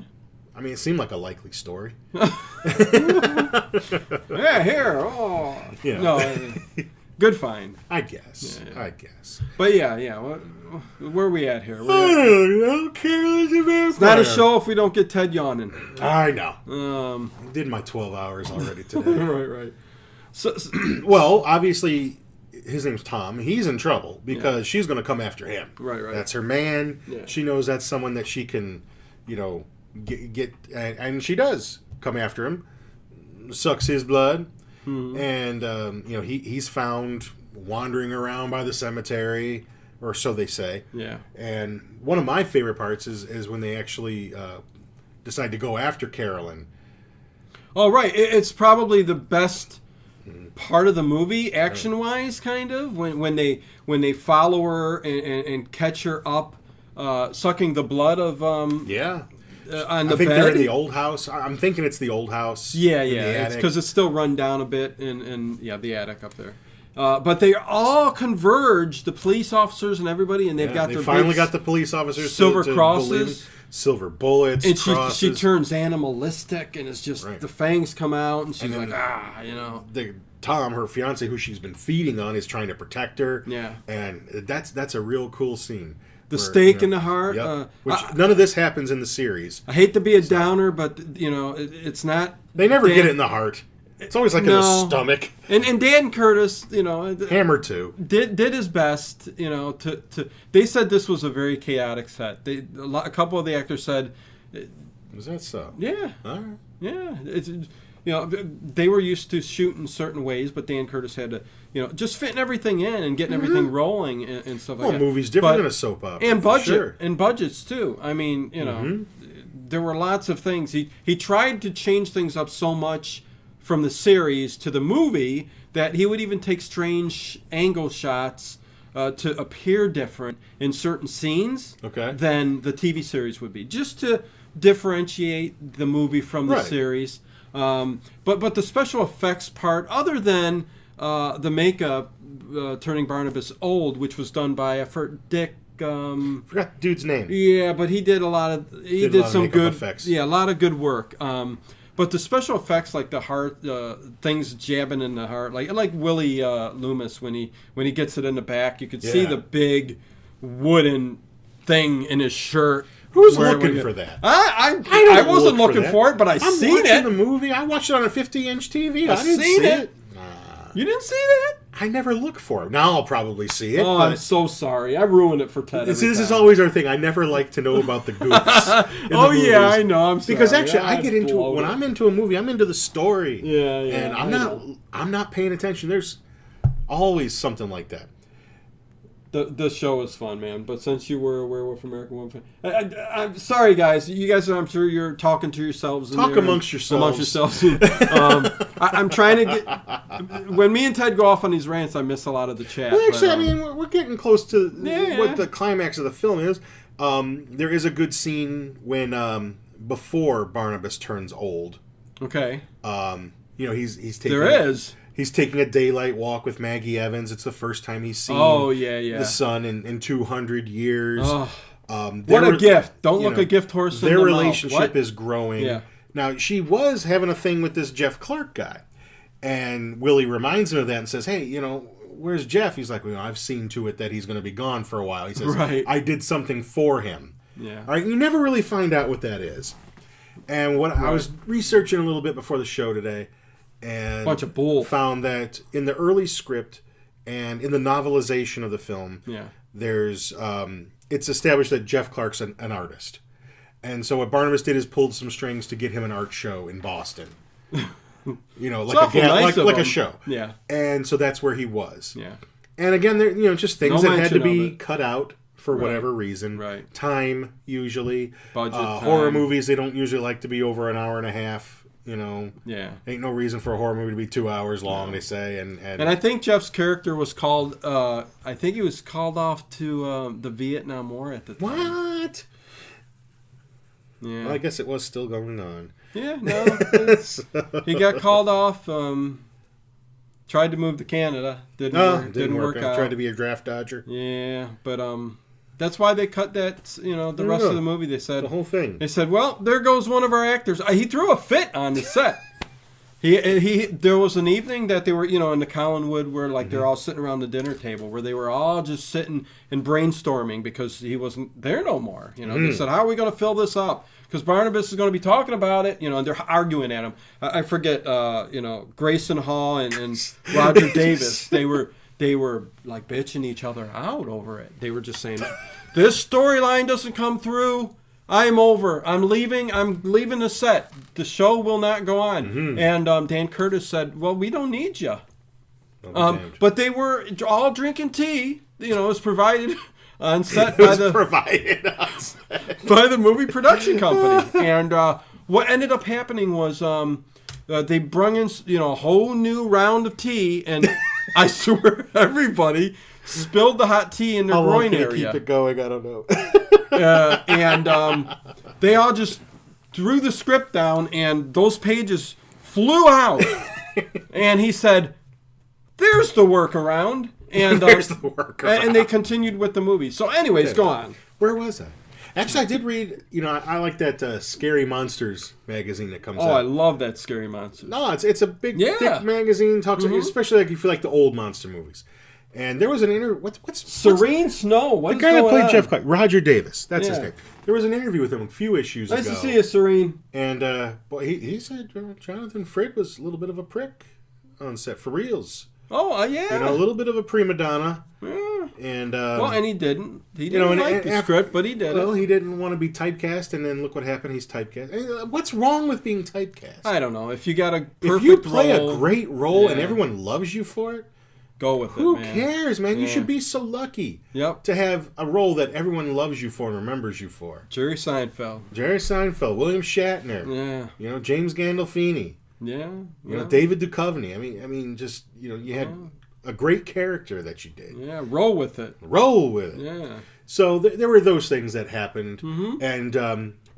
I mean, it seemed like a likely story. Yeah, here. Oh. Yeah. No, good find. I guess. Yeah. I guess. But yeah. Where are we at here? I don't know. Carolyn's a vampire. It's not a show if we don't get Ted yawning. I know. I did my 12 hours already today. Right. So, well, obviously, his name's Tom. He's in trouble because she's going to come after him. Right. That's her man. Yeah. She knows that's someone that she can, get, and she does come after him, sucks his blood, and he's found wandering around by the cemetery, or so they say. Yeah. And one of my favorite parts is when they actually decide to go after Carolyn. Oh, right. It's probably the best part of the movie, action-wise, kind of, when they follow her and catch her up, sucking the blood of on the I think bed. they're in the old house. I'm thinking it's the old house. Yeah, because it's still run down a bit in the attic up there. But they all converge, the police officers and everybody, and they've got their finally got the police officers silver crosses, silver bullets, and crosses. she turns animalistic, and it's just the fangs come out, and she's and like, Tom, her fiance, who she's been feeding on, is trying to protect her. Yeah, and that's a real cool scene. The stake in the heart. Yep. Which none of this happens in the series. I hate to be a downer, but it's not. They never get it in the heart. It's always like in the stomach. And Dan Curtis, Hammer too, did his best. To they said this was a very chaotic set. A couple of the actors said, "Was that so?" Yeah. All right. Yeah. It's they were used to shooting certain ways, but Dan Curtis had to just fitting everything in and getting everything rolling and stuff like that. Well, movie's different than a soap opera. And budget. Sure. And budgets, too. I mean, there were lots of things. He tried to change things up so much from the series to the movie that he would even take strange angle shots to appear different in certain scenes than the TV series would be, just to differentiate the movie from the series. But the special effects part, other than the makeup turning Barnabas old, which was done by Dick. Forgot the dude's name. Yeah, but he did a lot of some good effects. Yeah, a lot of good work. But the special effects, like the heart, things jabbing in the heart, like Willie Loomis when he gets it in the back, you could see the big wooden thing in his shirt. Who's looking for that? I wasn't looking for it, but I'm seen it. The movie. I watched it on a 50-inch TV. I didn't see it. You didn't see that? I never look for it. Now I'll probably see it. Oh, I'm so sorry. I ruined it for Ted. This is always our thing. I never like to know about the goofs. Yeah, I know. I'm sorry. Because actually, I get into it when I'm into a movie. I'm into the story. Yeah. And I'm not paying attention. There's always something like that. The show is fun, man. But since you were a Werewolf American Woman fan, I'm sorry, guys. You guys, I'm sure you're talking to yourselves. Talk amongst yourselves. I'm trying to get. When me and Ted go off on these rants, I miss a lot of the chat. Well, actually, I mean, we're getting close to what the climax of the film is. There is a good scene when before Barnabas turns old. Okay. He's taking... There is. He's taking a daylight walk with Maggie Evans. It's the first time he's seen the sun in 200 years. Oh. What a gift. Don't look a gift horse in the mouth. Their relationship is growing. Yeah. Now, she was having a thing with this Jeff Clark guy. And Willie reminds him of that and says, hey, where's Jeff? He's like, I've seen to it that he's going to be gone for a while. He says, I did something for him. Yeah. All right, you never really find out what that is. And I was researching a little bit before the show today. And bunch of bull. Found that in the early script and in the novelization of the film, there's it's established that Jeff Clark's an artist. And so what Barnabas did is pulled some strings to get him an art show in Boston. Like a show. Yeah. And so that's where he was. Yeah. And again, there just things that had to be cut out for whatever reason. Right. Time, usually. Budget, time. Horror movies, they don't usually like to be over an hour and a half. Yeah. Ain't no reason for a horror movie to be 2 hours long, they say. And I think Jeff's character was called, I think he was called off to the Vietnam War at the time. What? Yeah. Well, I guess it was still going on. Yeah, no. He got called off, tried to move to Canada. Didn't work out. Tried to be a draft dodger. Yeah, but that's why they cut that, the rest of the movie. They said... The whole thing. They said, well, there goes one of our actors. He threw a fit on the set. There was an evening that they were, in the Collinwood where, they're all sitting around the dinner table where they were all just sitting and brainstorming because he wasn't there no more. They said, how are we going to fill this up? Because Barnabas is going to be talking about it, and they're arguing at him. I forget, Grayson Hall and Roger Davis. They were bitching each other out over it. They were just saying, this storyline doesn't come through. I'm over. I'm leaving the set. The show will not go on. Mm-hmm. And Dan Curtis said, well, we don't need you. But they were all drinking tea. It was provided on set by the movie production company. And what ended up happening was they brung in a whole new round of tea, and I swear everybody spilled the hot tea in their groin area. How long can you keep it going? I don't know. And they all just threw the script down, and those pages flew out. And he said, "There's the workaround." And there's the workaround. And they continued with the movie. So, anyways, go on. Where was I? Actually, I did read. I like that Scary Monsters magazine that comes out. Oh, I love that Scary Monsters. No, it's a big, thick magazine. Talks especially if you like the old monster movies. And there was an interview. What's Serene Snow? The guy that played Jeff Clark, Roger Davis. That's his name. There was an interview with him a few issues ago. Nice to see you, Serene. And he said Jonathan Frid was a little bit of a prick on set for reals. Oh, yeah. A little bit of a prima donna. Yeah. And and he didn't. He didn't like the script, but he did. Well, he didn't want to be typecast, and then look what happened. He's typecast. What's wrong with being typecast? I don't know. If you got a perfect if you play role, a great role and everyone loves you for it, go with who it, man. Who cares, man? You should be so lucky to have a role that everyone loves you for and remembers you for. Jerry Seinfeld, William Shatner, James Gandolfini, David Duchovny. I mean, just you had a great character that you did. Yeah, roll with it. Yeah. So there were those things that happened, and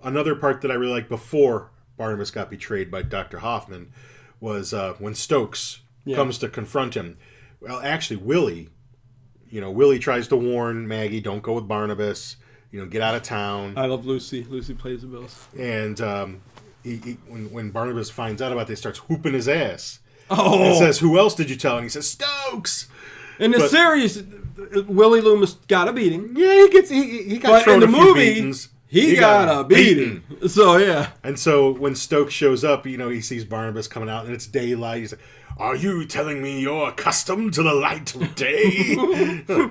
another part that I really liked before Barnabas got betrayed by Dr. Hoffman was when Stokes comes to confront him. Well, actually, Willie tries to warn Maggie, don't go with Barnabas, get out of town. I love Lucy. Lucy plays the bills. And when Barnabas finds out about this, he starts whooping his ass. Oh! And says, who else did you tell? And he says, Stokes! In the series, Willie Loomis got a beating. Yeah, he got thrown a few beatings. He got a beating. So, yeah. And so when Stokes shows up, he sees Barnabas coming out, and it's daylight. He's like, are you telling me you're accustomed to the light of day?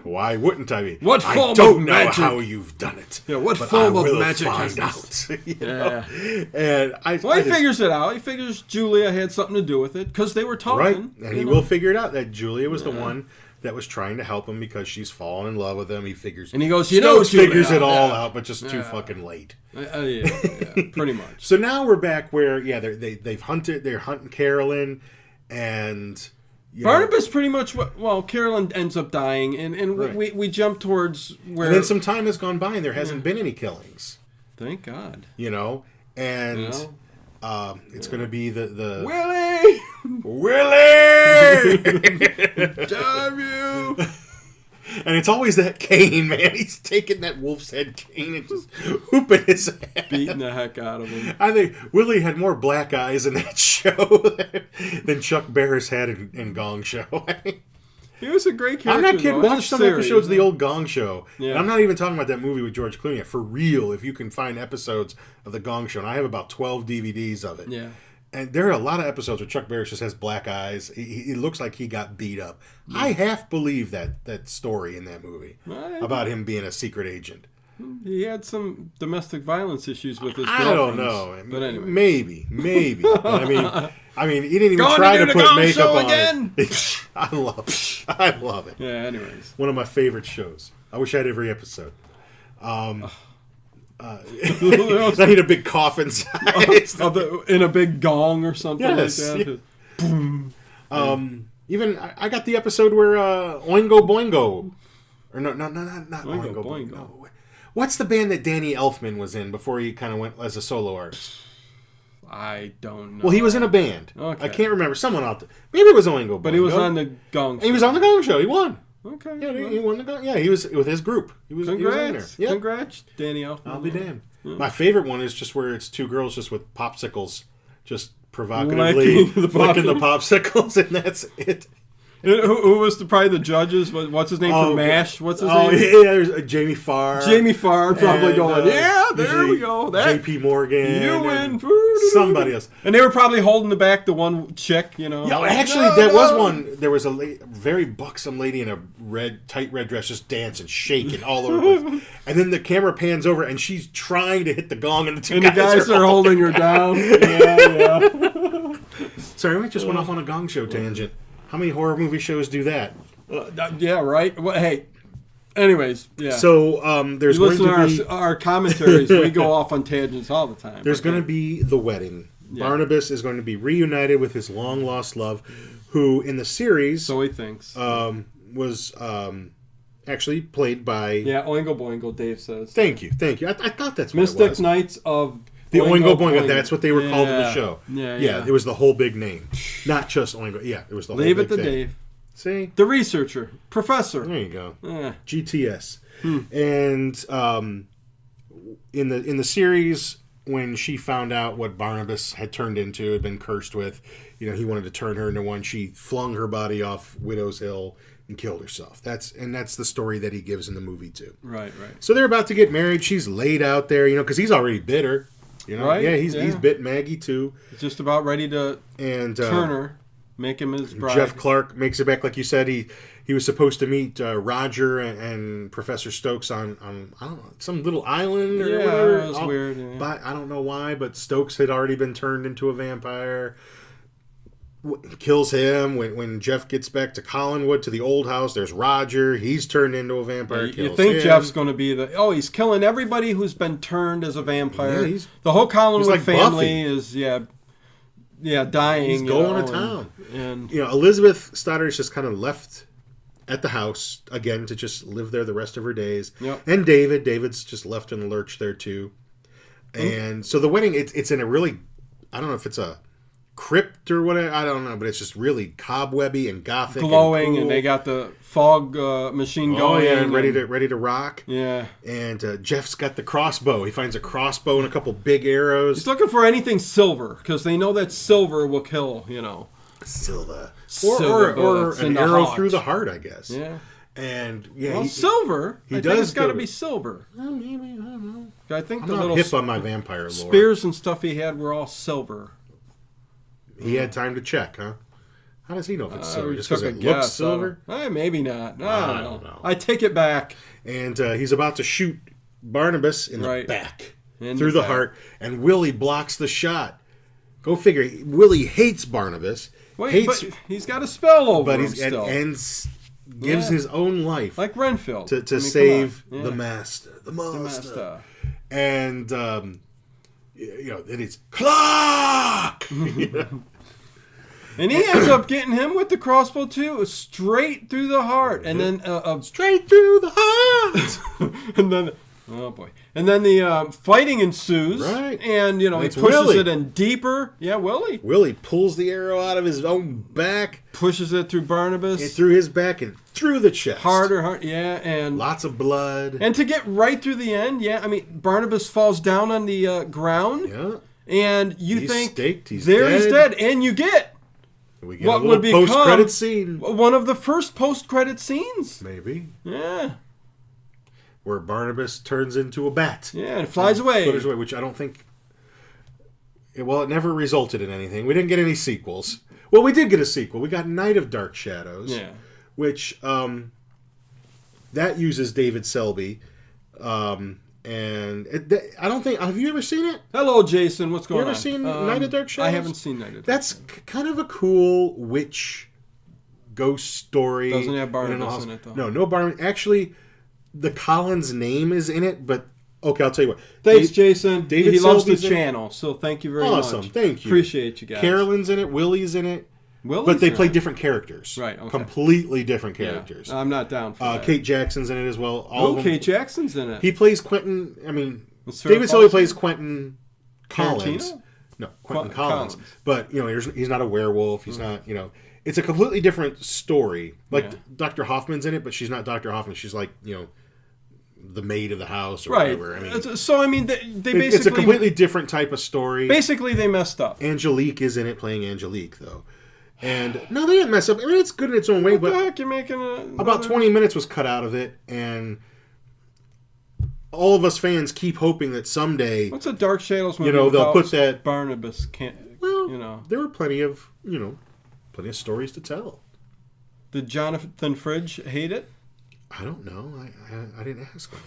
Why wouldn't I be? What form I don't of know magic? How you've done it. Yeah, what form of magic find out. Yeah. And he figures it out. He figures Julia had something to do with it because they were talking. Right, and he will figure it out that Julia was the one that was trying to help him because she's fallen in love with him. He figures, and he goes, Stokes figures it all out, but just too fucking late. Pretty much. So now we're back where they've hunted. They're hunting Carolyn, and Barnabas pretty much. Well, Carolyn ends up dying, and we jump towards where. And then some time has gone by, and there hasn't been any killings. Thank God. It's going to be the Willie. Damn you! And it's always that cane, man. He's taking that wolf's head cane and just whooping his head. Beating the heck out of him. I think Willie had more black eyes in that show than Chuck Barris had in Gong Show. He was a great character. I'm not kidding. Watch some episodes of the old Gong Show. Yeah. And I'm not even talking about that movie with George Clooney. For real, if you can find episodes of the Gong Show. And I have about 12 DVDs of it. Yeah. And there are a lot of episodes where Chuck Barris just has black eyes. He looks like he got beat up. Yeah. I half believe that story in that movie about him being a secret agent. He had some domestic violence issues with his girlfriends. I don't know. But anyway. Maybe. I mean, he didn't even try to put makeup on again? It. I love it. Yeah, anyways. One of my favorite shows. I wish I had every episode. I need a big coffin size. In a big gong or something like that. Yeah. Boom. Even I got the episode where Oingo Boingo. Or not Oingo Boingo. No. What's the band that Danny Elfman was in before he kind of went as a solo artist? I don't know. Well, he was in a band. Okay. I can't remember. Someone out there. Maybe it was Oingo Boingo. But he was on the Gong Show. He was on the Gong Show. He won. Okay. Yeah, he won the Gong. Yeah, he was with his group. He was in there. Yeah. Congrats, Danny Elfman. I'll be damned. Yeah. My favorite one is just where it's two girls just with popsicles, just provocatively licking the popsicles, and that's it. Who was probably the judges? What's his name from MASH? What's his name? Yeah, there's Jamie Farr. Jamie Farr probably going, there we go. J.P. Morgan. You win. Somebody else. And they were probably holding the back the one chick, you know. Yeah, actually, was one. There was a very buxom lady in a tight red dress just dancing, shaking all over the place. And then the camera pans over, and she's trying to hit the gong, and the guys are holding her down. Yeah. Sorry, we just went off on a Gong Show tangent. How many horror movie shows do that? Yeah, right. Well, hey, anyways, yeah. So there's going to be our commentaries. We go off on tangents all the time. There's going to be the wedding. Yeah. Barnabas is going to be reunited with his long lost love, who in the series, so he thinks, was actually played by Oingo Boingo. Dave says. Thank you. I thought that's what Mystic it was. Knights of. The Oingo Boingo, that's what they were called in the show. Yeah. It was the whole big name. Not just Oingo. Yeah, it was the whole big thing. Leave it to Dave. See? The researcher. Professor. There you go. GTS. And in the series, when she found out what Barnabas had turned into, had been cursed with, he wanted to turn her into one, she flung her body off Widow's Hill and killed herself. That's the story that he gives in the movie, too. Right. So they're about to get married. She's laid out there, because he's already bit her. Right? Yeah, he's bit Maggie too. He's just about ready to turn her, make him his bride. Jeff Clark makes it back, like you said. He was supposed to meet Roger and Professor Stokes on I don't know, some little island or whatever. It was weird. Yeah. But I don't know why, but Stokes had already been turned into a vampire. Kills him when Jeff gets back to Collinwood, to the old house. There's Roger. He's turned into a vampire. You think Jeff's going to be he's killing everybody who's been turned as a vampire. Yeah, the whole Collinwood family Buffy. is dying. He's going to town. And Elizabeth Stoddard's just kind of left at the house again to just live there the rest of her days. Yep. And David's just left in the lurch there too. And so the wedding, it's in a really, I don't know if it's a crypt or whatever, I don't know, but it's just really cobwebby and gothic, glowing, and cool. And they got the fog machine going, and ready to rock. Yeah, and Jeff's got the crossbow. He finds a crossbow and a couple big arrows. He's looking for anything silver because they know that silver will kill. Silver or an arrow through the heart, I guess. Yeah. And silver. I think it's got to be silver. Well, maybe, I don't know. I think I'm the not little hip on my vampire lore. Spears and stuff he had were all silver. He had time to check, huh? How does he know if it's silver? Just because it looks silver? Maybe not. I don't know. I take it back. And he's about to shoot Barnabas in the back, through the heart, and Willie blocks the shot. Go figure. Willie hates Barnabas. But he's got a spell over him still. And gives his own life. Like Renfield. To save the master. The master. And... then it's Clark! And he ends up getting him with the crossbow too, straight through the heart, and then straight through the heart. And then Oh boy! And then the fighting ensues, right? And he pushes Willie. it in deeper. Yeah, Willie. Willie pulls the arrow out of his own back, pushes it through Barnabas, and through his back and through the chest. Harder, yeah, and lots of blood. And to get right through the end, yeah, I mean Barnabas falls down on the ground, yeah, and he's staked. He's dead, and you get we get what a little would become post-credit scene. One of the first post-credit scenes, maybe. Yeah. Where Barnabas turns into a bat. Yeah, and flies away. Which I don't think... Well, it never resulted in anything. We didn't get any sequels. Well, we did get a sequel. We got Night of Dark Shadows. Yeah. Which, that uses David Selby. And I don't think... Have you ever seen it? Hello, Jason. What's going on? You ever seen Night of Dark Shadows? I haven't seen Night of Dark That's kind of a cool witch ghost story. Doesn't have Barnabas in it, though. No Barnabas. Actually... The Collins name is in it, but okay, I'll tell you what. Thanks, Jason. David he loves the Selby's channel, so thank you very much. Awesome, thank you. Appreciate you guys. Carolyn's in it, Willie's in it, Willie's but they play different characters. Right, okay. Completely different characters. Yeah, I'm not down for that. Kate Jackson's in it as well. Kate Jackson's in it. He plays Quentin. I mean, David Selby plays Quentin Collins. Tarantino? No, Quentin Collins. But he's not a werewolf. He's not. It's a completely different story. Like Dr. Hoffman's in it, but she's not Dr. Hoffman. She's like the maid of the house or whatever. I mean, so they basically... It's a completely different type of story. Basically, they messed up. Angelique is in it playing Angelique, though. And, no, they didn't mess up. I mean, it's good in its own way, but... What the heck? You're making about 20 minutes was cut out of it, and all of us fans keep hoping that someday... What's a Dark Shadows movie they'll put that... Barnabas can't... Well, there were plenty of stories to tell. Did Jonathan Fridge hate it? I don't know. I didn't ask him.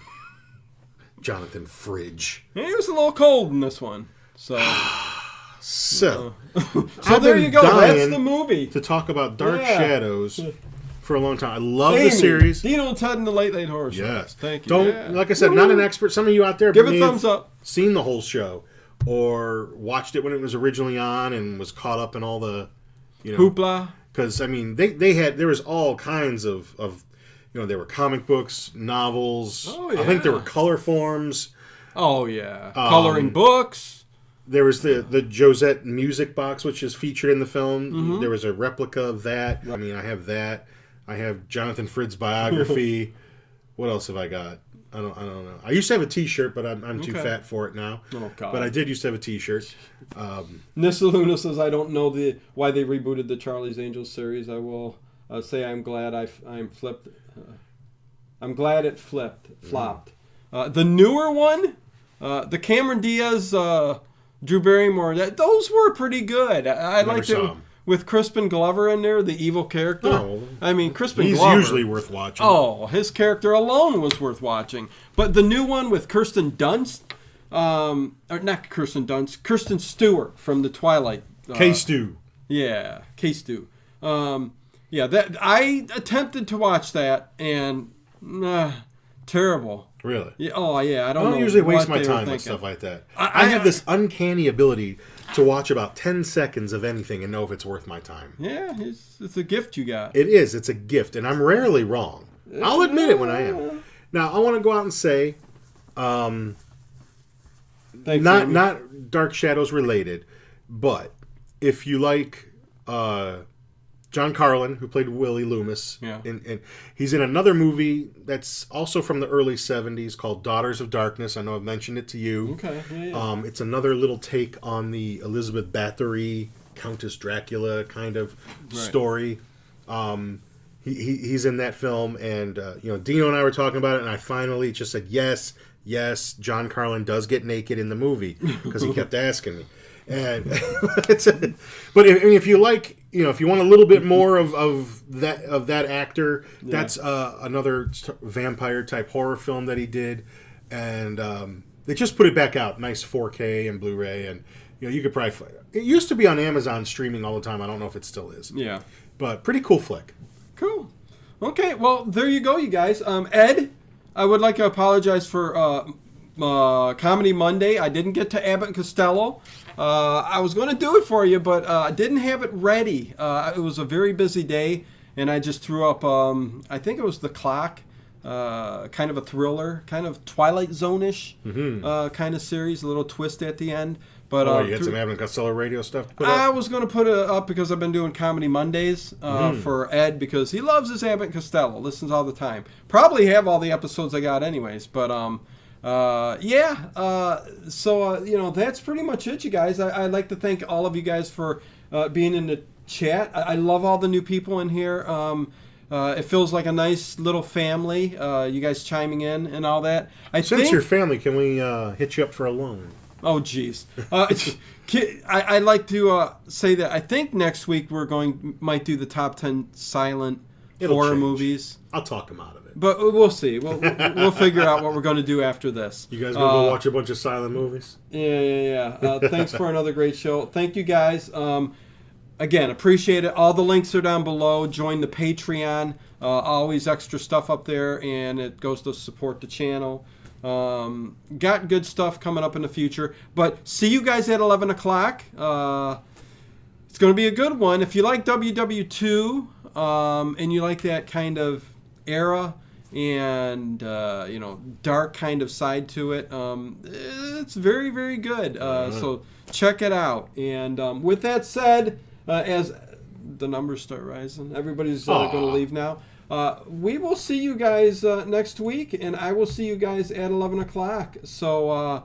Jonathan Fridge. Yeah, he was a little cold in this one. So there you go. That's the movie. To talk about Dark Shadows for a long time. I love the series. Dino and Ted and the Late Horror Show. Yes. Thank you. Like I said, not an expert. Some of you out there give it thumbs up. Seen the whole show or watched it when it was originally on and was caught up in all the hoopla. Because I mean, there was all kinds of there were comic books, novels. Oh, yeah. I think there were color forms. Oh, yeah. Coloring books. There was the Josette music box, which is featured in the film. Mm-hmm. There was a replica of that. I mean, I have that. I have Jonathan Frid's biography. What else have I got? I don't know. I used to have a T-shirt, but I'm too fat for it now. Oh, God. But I did used to have a T-shirt. Nissa Luna says, I don't know why they rebooted the Charlie's Angels series. I will say I'm glad I'm flipped. I'm glad it flopped. The newer one, the Cameron Diaz, Drew Barrymore, those were pretty good. I liked it with Crispin Glover in there, the evil character. Oh, I mean, Crispin Glover. He's usually worth watching. Oh, his character alone was worth watching. But the new one with Kirsten Dunst, or not Kirsten Dunst, Kirsten Stewart from the Twilight. K-Stew. Yeah, K-Stew. That I attempted to watch that and terrible. Really? Yeah. Oh yeah. I don't usually waste my time with stuff like that. I have this uncanny ability to watch about 10 seconds of anything and know if it's worth my time. Yeah, it's a gift you got. It is. It's a gift, and I'm rarely wrong. I'll admit it when I am. Now, I want to go out and say, not Dark Shadows related, but if you like John Carlin, who played Willie Loomis, and he's in another movie that's also from the early 70s called Daughters of Darkness. I know I've mentioned it to you. Okay. Yeah. It's another little take on the Elizabeth Bathory, Countess Dracula kind of story. He's in that film, and Dino and I were talking about it, and I finally just said, yes, John Carlin does get naked in the movie, because he kept asking me. And but if you like, if you want a little bit more of that actor, that's another vampire type horror film that he did, and they just put it back out, nice 4K and Blu-ray, and you could probably. It used to be on Amazon streaming all the time. I don't know if it still is. Yeah, but pretty cool flick. Cool. Okay, well there you go, you guys. Ed, I would like to apologize for Comedy Monday. I didn't get to Abbott and Costello. I was going to do it for you, but I didn't have it ready. It was a very busy day, and I just threw up, I think it was The Clock, kind of a thriller, kind of Twilight Zone-ish kind of series, a little twist at the end. But you had some Abbott and Costello radio stuff to put I up? was going to put it up because I've been doing Comedy Mondays for Ed, because he loves his Abbott and Costello, listens all the time. Probably have all the episodes I got anyways, but so that's pretty much it, you guys. I'd like to thank all of you guys for being in the chat. I love all the new people in here. It feels like a nice little family. You guys chiming in and all that. Since you're family, can we hit you up for a loan? Oh, geez. I'd like to say that I think next week might do the top 10 silent horror movies. I'll talk them out of it. But we'll see. We'll figure out what we're going to do after this. You guys going to go watch a bunch of silent movies? Yeah. Thanks for another great show. Thank you, guys. Again, appreciate it. All the links are down below. Join the Patreon. Always extra stuff up there, and it goes to support the channel. Got good stuff coming up in the future. But see you guys at 11 o'clock. It's going to be a good one. If you like WW2 and you like that kind of era and dark kind of side to it, it's very, very good. So check it out. And with that said, as the numbers start rising, everybody's going to leave now. We will see you guys next week, and I will see you guys at 11 o'clock. So